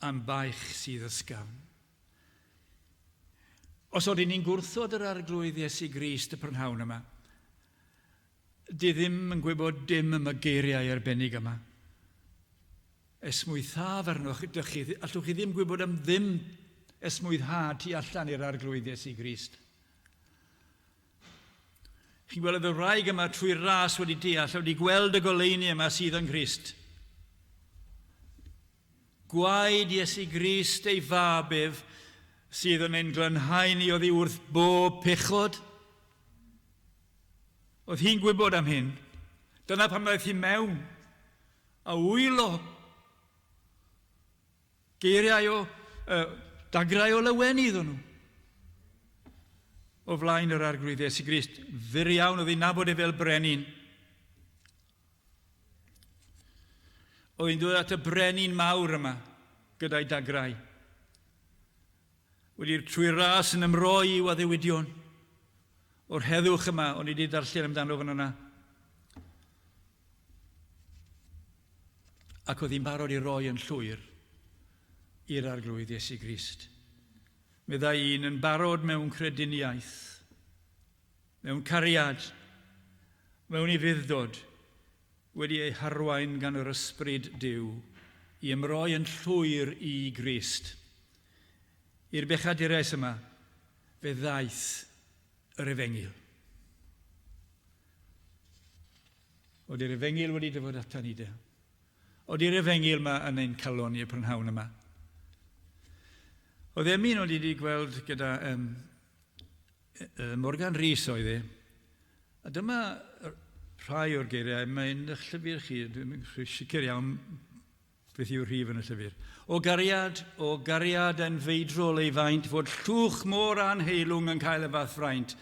am baich sydd ysgafn. Os oedden ni'n gwrthod yr arglwydd Iesu Grist y prynhawn yma, di ddim yn gwybod dim am y geiriau arbennig yma. Esmwythaf arnoch, allwch chi ddim gwybod am ddim esmwythad tu allan i'r arglwydd Iesu Grist. Chi'n gweld y wraig yma trwy'r ras wedi deall, wedi gweld y goleuni yma sydd yn Grist. Gwaed Iesu Grist ei fabef sydd yn ein glynhau ni oddi wrth bob pechod. Oedd hi'n gwybod am hyn. Dyna pan ddaeth hi mewn a wylo geiriau dagrau o lyweni iddyn nhw. O flaen yr arglwydd Iesu Grist, fyr iawn oedd hi'n nabod e fel brenin. Oedd hi'n dod at y brenin mawr yma gyda'i dagrau. Wedi'r trwy ras yn ymroi i'w addewidion. O'r heddwch yma, o'n i wedi darllen amdano fan yna. Ac oedd hi'n barod i roi yn llwyr i'r arglwydd Iesu Grist. Meddai un yn barod mewn crediniaeth, mewn cariad, mewn i fuddod, wedi ei harwain gan yr ysbryd Duw i ymroi yn llwyr i Grist. I'r bechadures yma, fe ddaeth yr efengil. Oedd i'r efengil wedi dyfod atan ni de. Oedd i'r efengil yma yn ein calon i'r prynhawn yma. Oedd Emin oedd wedi gweld gyda Morgan Rhys oedd e. A dyma rhai o'r geiriau, mae'n eich llyfr chi, dwi'n sicr iawn beth yw'r rhif yn y llyfr. O gariad yn feidrol ei faint, fod llwch môr anheilwng yn cael y fath fraint,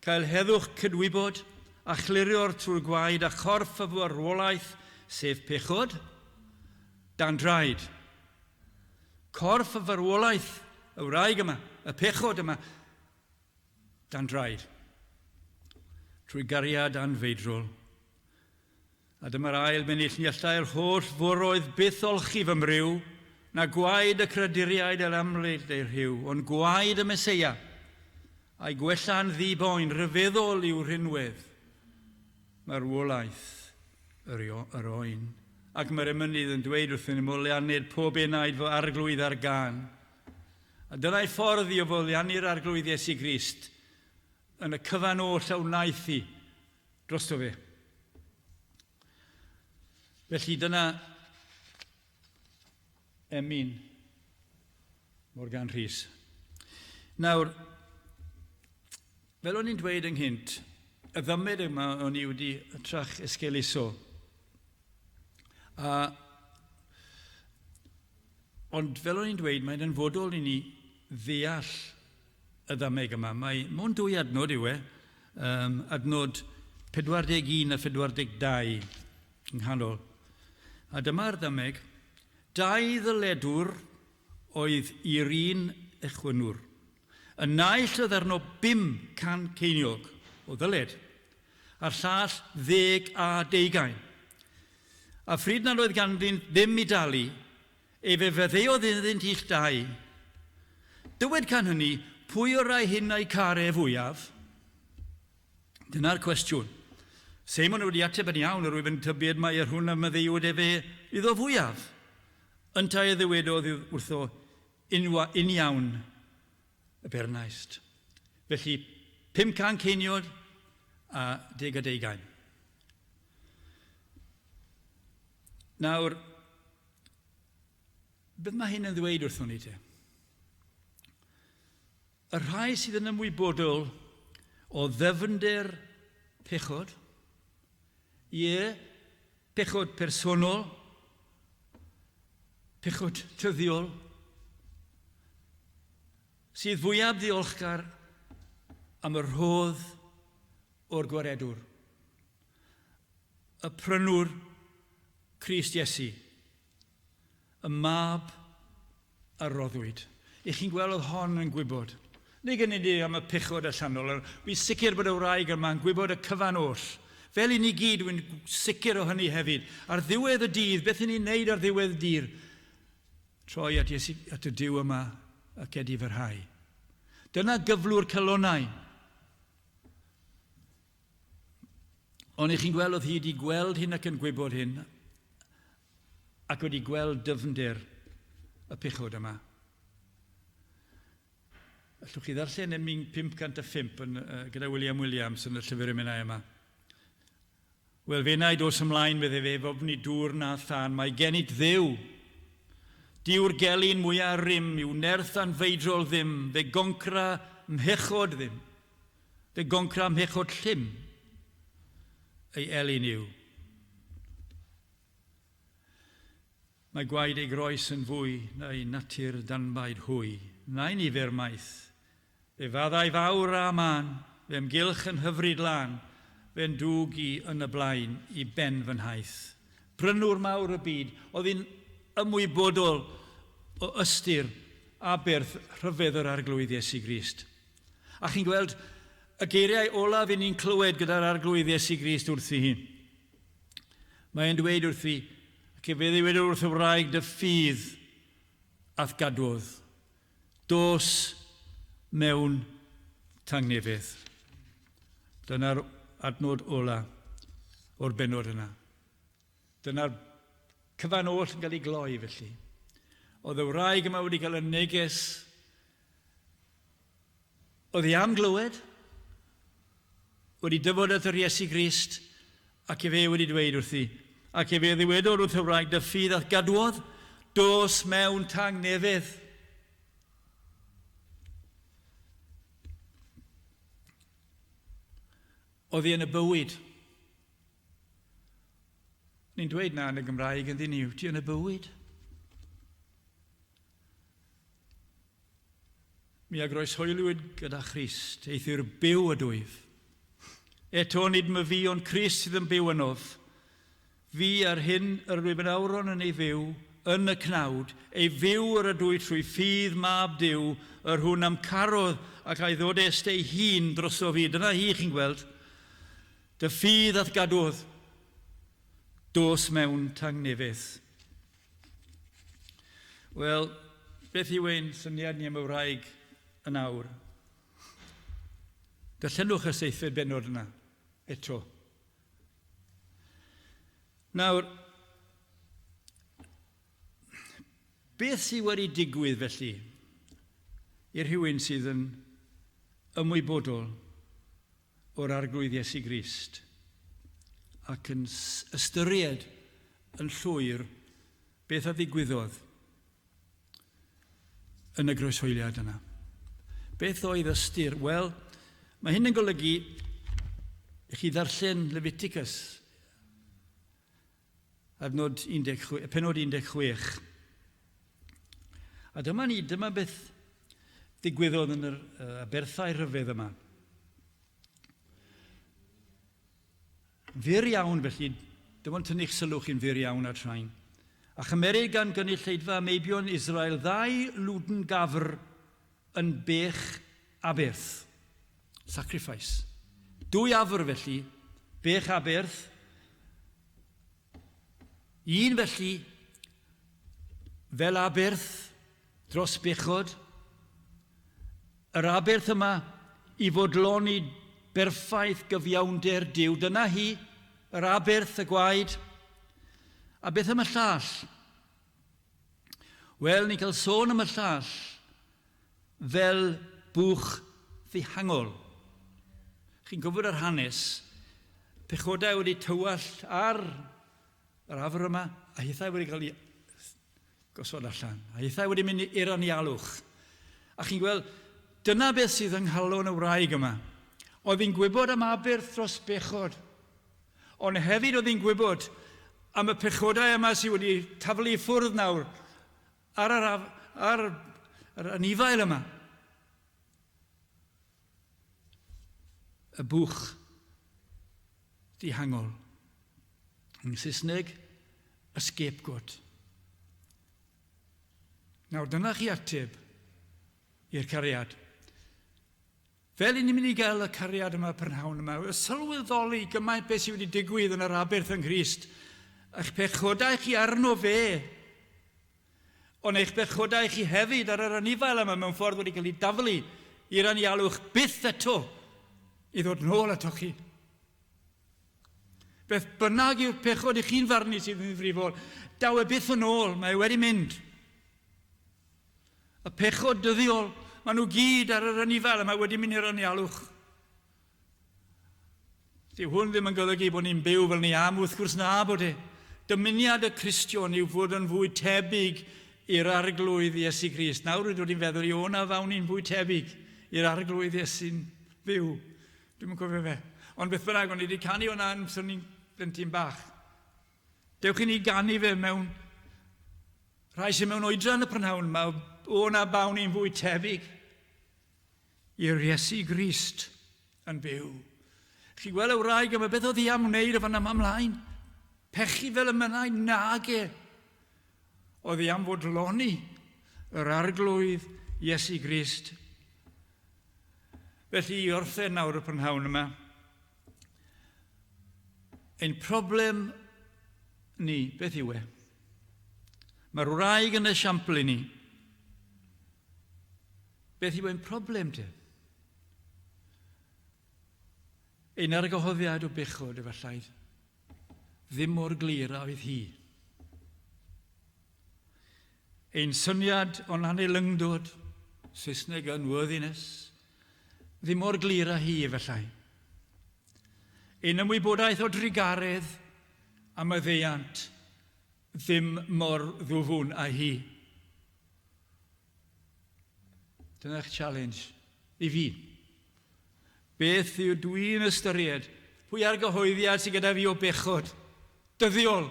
cael heddwch cydwybod a chlirio'r trwy'r gwaed a chorff y fwrwolaeth, sef pechod, dan draed. Corff y farwolaeth, y wraig yma, y pechod yma, dan draed. Trwy gariad anfeidrol. A dyma'r ail benillniallau'r holl fwroedd byth olchi fy mryw, na gwaed y creduriaid yr amlyd e'r rhyw, ond gwaed y Meseia, a'i gwella'n ddiboen rhyfeddol i'w rhinwedd. Mae'r wolaeth yr oen. Ac mae'r emynydd yn dweud wrthyn ni moliannu'r pob enaid fo arglwydd ar gan. A dyna'i ffordd i o foliannu'r arglwydd Iesu Grist yn y cyfan oll a wnaeth i drosto fe. Felly dyna emyn Morgan Rhys. Nawr, fel o'n i'n dweud ynghynt, y ddymed yma o'n i wedi trach esgeluso. Ond fel o'n i'n dweud, mae'n anfodol i ni ddeall y ddameg yma. Mae'n dwy adnod yw e, adnod 41 a 42 yng nghanol. A dyma'r ddameg, 2 ddyledwr oedd i'r un echwynwr. Y naill oedd arno 500 ceiniog o ddyled, a'r llall 10 a 20. A phryd nad oedd ganddy'n ddim i dalu, fe fyddeodd iddynt ill 2. Dywed can hynny, pwy o'r rai hyn a'i carau fwyaf? Dyna'r cwestiwn. Seimon wedi ateb yn iawn, rwyf yn tybed mae hwn am ddeiwyd fe iddo fwyaf. Yntai y ddywedodd wrtho in iawn y bernaist. Felly 500 ceiniog a 10 a 20. Nawr, beth mae hyn yn ddweud wrthon ni te? Y rhai sydd yn ymwybodol o ddyfnder pechod, pechod personol, pechod tyddiol, sydd fwyaf ddiolchgar am y rhodd o'r gwaredwr. Y prynwr Crist Iesu, y mab a roddwyd. I chi'n gweld oedd hon yn gwybod. Nid gen i ni am y pechod allanol. Wy'n sicr bod y wraig yma'n gwybod y cyfan oll. Fel i ni gyd, wy'n sicr o hynny hefyd. Ar ddiwedd y dydd, beth i ni'n neud ar ddiwedd y dydd? Troi at y Duw yma ac edi fyrhau. Dyna gyflwr celonnau. Ond i chi'n gweld oedd hi wedi gweld hyn ac yn gwybod hyn, ac wedi gweld dyfnder y pechod yma. Allwch chi ddarllen emyn 505 gyda William Williams yn y llyfr emynau yma. Wel, fe wna'i dos ymlaen medde fe, fofni dŵr na than, mae genit ddew. Diw'r gelyn mwyaf rym, yw nerth anfeidrol ddim, fe goncra mhechod ddim, fe goncra mhechod llym, ei elyn yw. Mae gwaed ei groes yn fwy, na'i natur danbaid hwy, na'i nifer maith. Fe faddau fawr a man, fe ymgylch yn hyfryd lan, fe'n dwg i yn y blaen i ben fy nhaith. Prynwr mawr y byd, oedd hi'n ymwybodol o ystyr a berth rhyfedd yr arglwydd Iesu Grist. A chi'n gweld y geiriau olaf i ni'n clywed gyda'r arglwydd Iesu Grist wrthi hi. Mae'n dweud wrthi, ac fe ddiwyd wrth y wraig dy ffydd ath gadwodd, dos mewn tangnefydd. Dyna'r adnod ola o'r benod yna. Dyna'r cyfan oll yn cael ei gloi felly. Oedd y wraig yma wedi cael y neges, oedd hi am glywed, wedi dyfod at yr Iesu Grist, ac fe wedi dweud wrthi, ac fe ddiwedor wrth y wraig dy ffydd ath gadwodd, dos mewn tangnefydd. Oedd hi yn y bywyd. Ni'n dweud na yn y Gymraeg yn ddyn ni, ti yn y bywyd? Mi a groeshoelwyd gyda Christ, eithir byw y dwyf. Eto nid my fi ond Christ sydd yn byw ynof. Fi ar hyn yr rwyf yn awron yn ei fyw, yn y cnawd, ei fyw ar y dwy trwy ffydd mab Duw, yr hwn am carodd ac a ddod est ei hun dros o fi. Dyna hi chi'n gweld. Dy ffydd ath gadodd, dos mewn tangnefydd. Wel, beth yw ein syniad ni am y wraig yn awr? Darllenwch y seithfed bennod yna, eto. Nawr, beth sydd wedi digwydd felly i'r rhywun sydd yn ymwybodol o'r arglwydd Iesu Grist ac yn ystyried yn llwyr beth a ddigwyddodd yn y groeshoeliad yna. Beth oedd ystyr? Wel, mae hyn yn golygu i chi ddarllen Leviticus, penod 16. A dyma beth ddigwyddodd yn yr berthau rhyfedd yma. Fyr iawn felly, dim ond tynnu'ch sylw chi'n fyr iawn ar train. A chymeryd gan gynulleidfa meibion Israel 2 lwdyn gafr yn bech aberth. Sacrifice. 2 afr felly, bech aberth. 1 felly, fel aberth dros bechod. Yr aberth yma i fodloni berffaith gyfiawnder Duw. Dyna hi, yr aberth y gwaed. A beth am y llall? Wel, ni cael sôn am y llall fel bwch ddihangol. Chi'n gwybod yr hanes, pechodau wedi tywallt ar yr afr yma, a hithau wedi cael ei gosod allan. A hithau wedi mynd i'r anialwch. A chi'n gweld, dyna beth sydd yng nghalon y wraig yma. Oedd hi'n gwybod am aberth dros bechod. Ond hefyd oedd hi'n gwybod am y pechodau yma sydd wedi taflu i ffwrdd nawr ar yr anifail yma. Y bwch dihangol. Yn Saesneg, y scapegoat. Nawr, dyna chi ateb i'r cariad. Fel ni'n mynd i gael y cariad yma prynhawn yma, y sylweddoli gymaint beth sydd wedi digwydd yn yr aberth yng Nghrist, eich pechodau chi arno fe, ond eich pechodau chi hefyd ar yr anifail yma mewn ffordd wedi cael ei daflu i'r anialwch byth eto i ddod nôl ato chi. Beth bynnag yw'r pechod i chi'n farnu sydd yn ddifrifol, daw e byth yn ôl, mae wedi mynd. Y pechod dyddiol, maen nhw gyd ar yr anifail yma wedi mynd i'r anialwch. Dyw hwn ddim yn golygu bod ni'n byw fel ni am, wrth gwrs na bod e. Dymuniad y Cristion yw fod yn fwy tebyg i'r arglwydd Iesu Grist. Nawr rydw i'n feddwl i o'na fawn ni'n fwy tebyg i'r arglwydd Iesu'n fyw. Dwi'n yn cofio fe. Ond beth bynnag, o'n i wedi canu o'na yn sy'n ni'n blentyn bach. Dewch i ni ganu fe mewn rhai sy'n mewn oedran y prynhawn yma, o'na bawn ni'n fwy tebyg i'r Iesu Grist yn byw. Chi gweld y wraig yma, beth oedd hi am wneud o fan yma ymlaen? Pechu fel y mynnau, nag e. Oedd hi am fodloni yr arglwydd Iesu Grist. Felly i orffen nawr y prynhawn yma, ein problem ni, beth yw e? Mae'r wraig yn esiampl i ni. Beth yw ein problem te? Ein argyhoddiad o bechod efallai ddim mor glir a oedd hi. Ein syniad o'n aneilingdod, Saesneg unworthiness, ddim mor glir a hi efallai. Ein ymwybodaeth o drigaredd am y ddeiant ddim mor ddwfwn a hi. Dyna'ch challenge i fi. Beth yw dwi'n ystyried? Pwy argyhoeddiad sydd gyda fi o bechod? Dyddiol.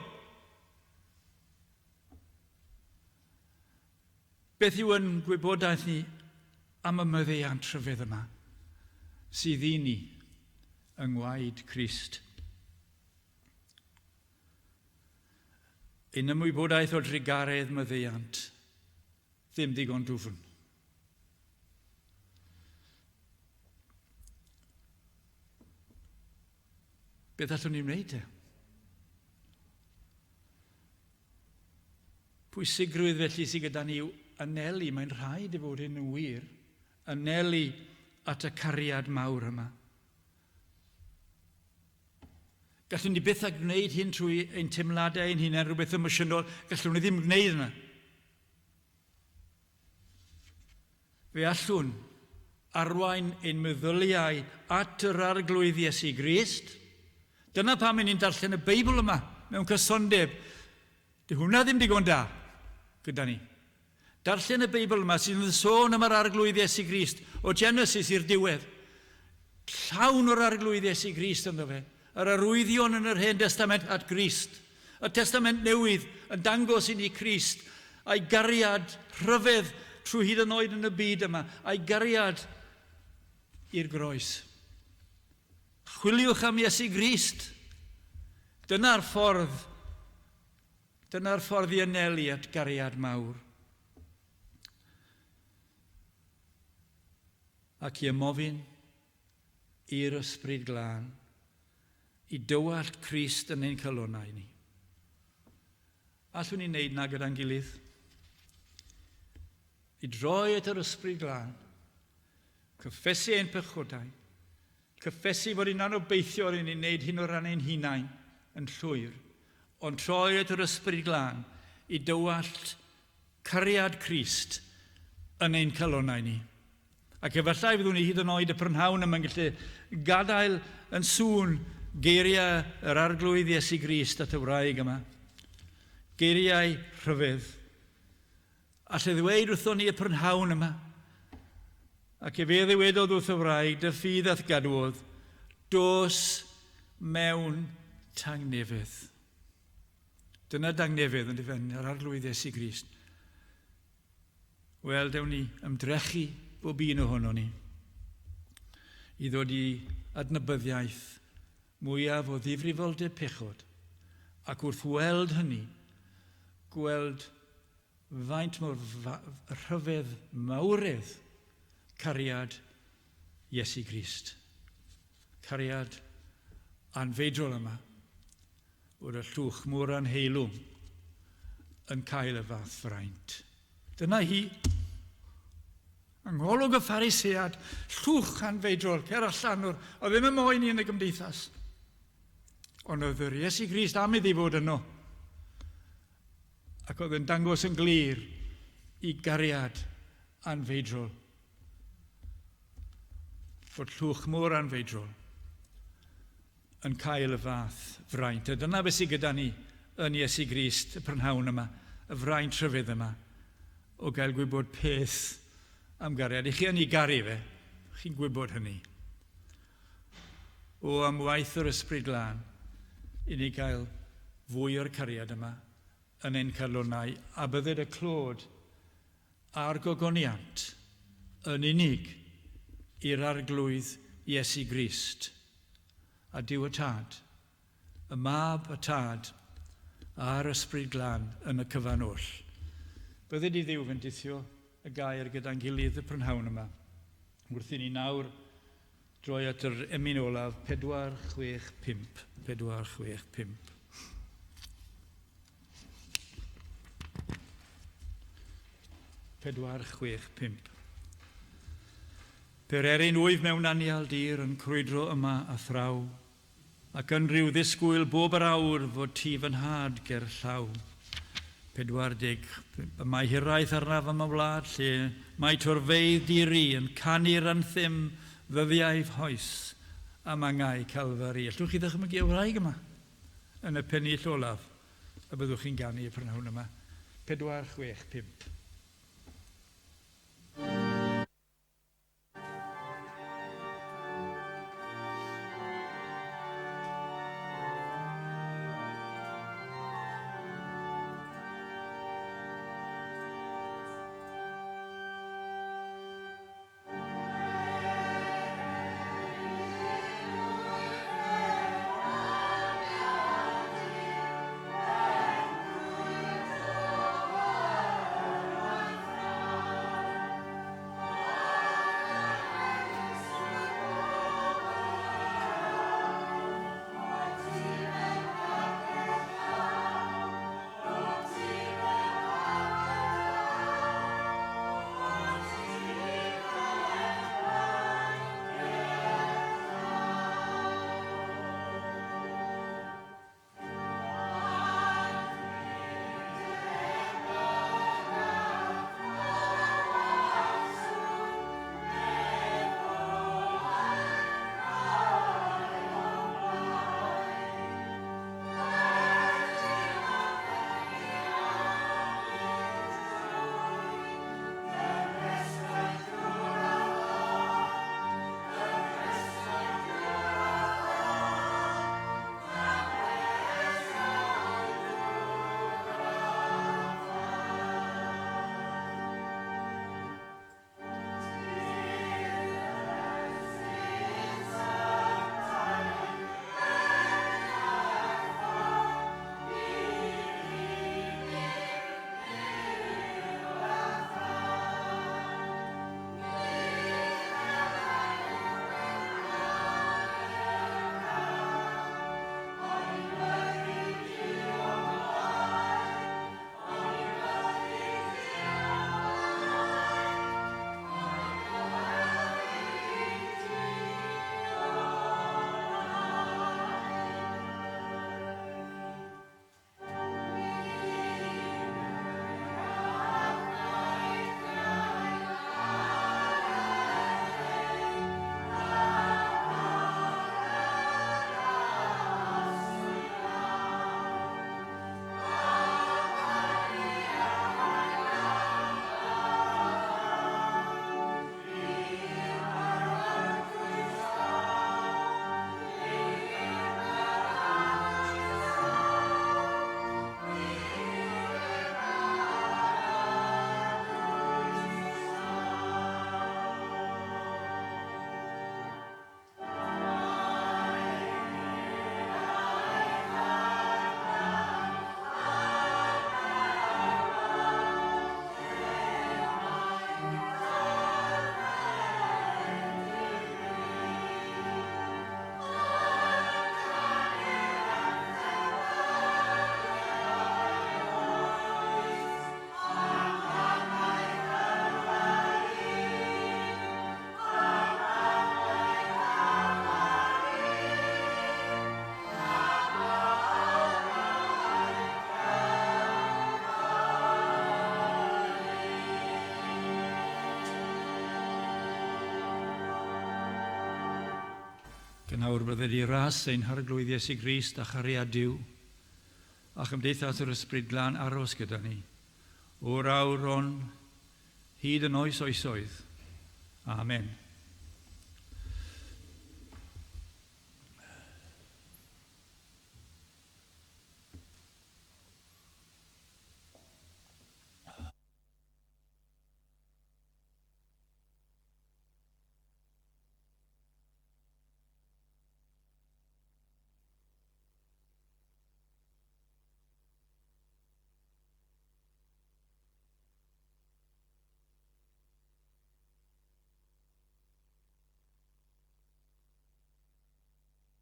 Beth yw yn gwybodaeth ni am y myddeiant rhyfedd yma sydd i ni yng ngwaed Crist? ein ymwybodaeth o drigaredd myddeiant, ddim digon dwfn. Beth allwn ni'n wneud e? Pwysigrwydd felly sydd gyda ni yw anelu, mae'n rhaid i fod yn wir, anelu at y cariad mawr yma. Gallwn ni byth a gwneud hyn trwy ein teimladau ein hunain, rhywbeth emosiynol, gallwn ni ddim gwneud yna. Fe allwn arwain ein meddyliau at yr arglwydd Iesu Grist. Dyna pam ni'n darllen y Beibl yma mewn cysondeb. Dy hwnna ddim digon da gyda ni. Darllen y Beibl yma sy'n sôn am yr arglwydd Iesu Grist o Genesis i'r diwedd. Llawn o'r arglwydd Iesu Grist ynddo fe. Yr arwyddion yn yr Hen Testament at Grist. Y Testament Newydd yn dangos i ni Crist a'i gariad rhyfedd trwy hyd yn oed yn y byd yma, a'i gariad i'r groes. Chwiliwch am Iesu Grist. Dyna'r ffordd i anelu at gariad mawr. Ac i ymofyn i'r ysbryd glân, i dywallt Crist yn ein calonnau ni. Allwn ni wneud na gyda'n gilydd? I droi at yr ysbryd glân, cyffesu ein pechodau, cyffesu fod hi'n anobeithiol i ni wneud hyn o ran ein hunain yn llwyr, ond troi at yr ysbryd glân i dywallt cariad Crist yn ein calonnau ni. Ac efallai fyddwn ni hyd yn oed y prynhawn yma'n gallu gadael yn sŵn geiriau yr arglwydd Iesu Grist at y wraig yma. Geiriau rhyfedd. A lle ddweud wrthon ni y prynhawn yma, ac fe ddiwedodd wrth y wraig, dy ffydd ath gadwodd, dos mewn tangnefydd. Dyna dangnefydd yn dyfen, yr arglwydd Iesu Grist. Wel, dewn ni ymdrechu bob un ohono ni i ddod i adnabyddiaeth mwyaf o ddifrifoldeb pechod, ac wrth weld hynny, gweld faint mor rhyfedd mawredd cariad Iesu Grist. Cariad anfeidrol yma, bod y llwch mor anheilwng yn cael y fath fraint. Dyna hi, angholwg y Pharisead, llwch anfeidrol, cer allan o'r, o ddim yn moyn i yn y gymdeithas. Ond oedd yr Iesu Grist am iddi fod yno. Ac oedd yn dangos yn glir i gariad anfeidrol. Fod llwch mor anfeidrol yn cael y fath fraint. A dyna beth sydd gyda ni yn Iesu Grist, y prynhawn yma, y fraint rhyfedd yma, o gael gwybod peth am gariad. I chi yn ei garu fe, chi'n gwybod hynny. O am waith yr ysbryd glân, i ni gael fwy o'r cariad yma yn ein calonnau, a bydded y clod a'r gogoniant yn unig i'r arglwydd Iesu Grist, a Duw y Tad, y Mab y Tad, a'r ysbryd glân yn y cyfan oll. Bydded i Dduw fendithio y gair gyda'n gilydd y prynhawn yma. Wrth i ni nawr droi at yr emyn olaf 465. 465. Per erin wyf mewn anial dir yn crwydro yma a thraw, ac yn rhyw ddisgwyl bob yr awr fod ti fy nhad ger llaw. 40. Mae hiraeth arnaf am y wlad lle mae torfeidd diri yn canu'r anthym ddyddiaeth hoes a mangau Calfari. Allwch chi ddychmygu y wraig yma yn y pennill olaf, a byddwch chi'n ganu y prynhawn yma. 465. Ac yn awr bydde di ras ein harglwydd Iesu Grist a chariad Duw, a chymdeithas yr ysbryd glân aros gyda ni, o'r awr on, hyd yn oes oesoedd. Amen.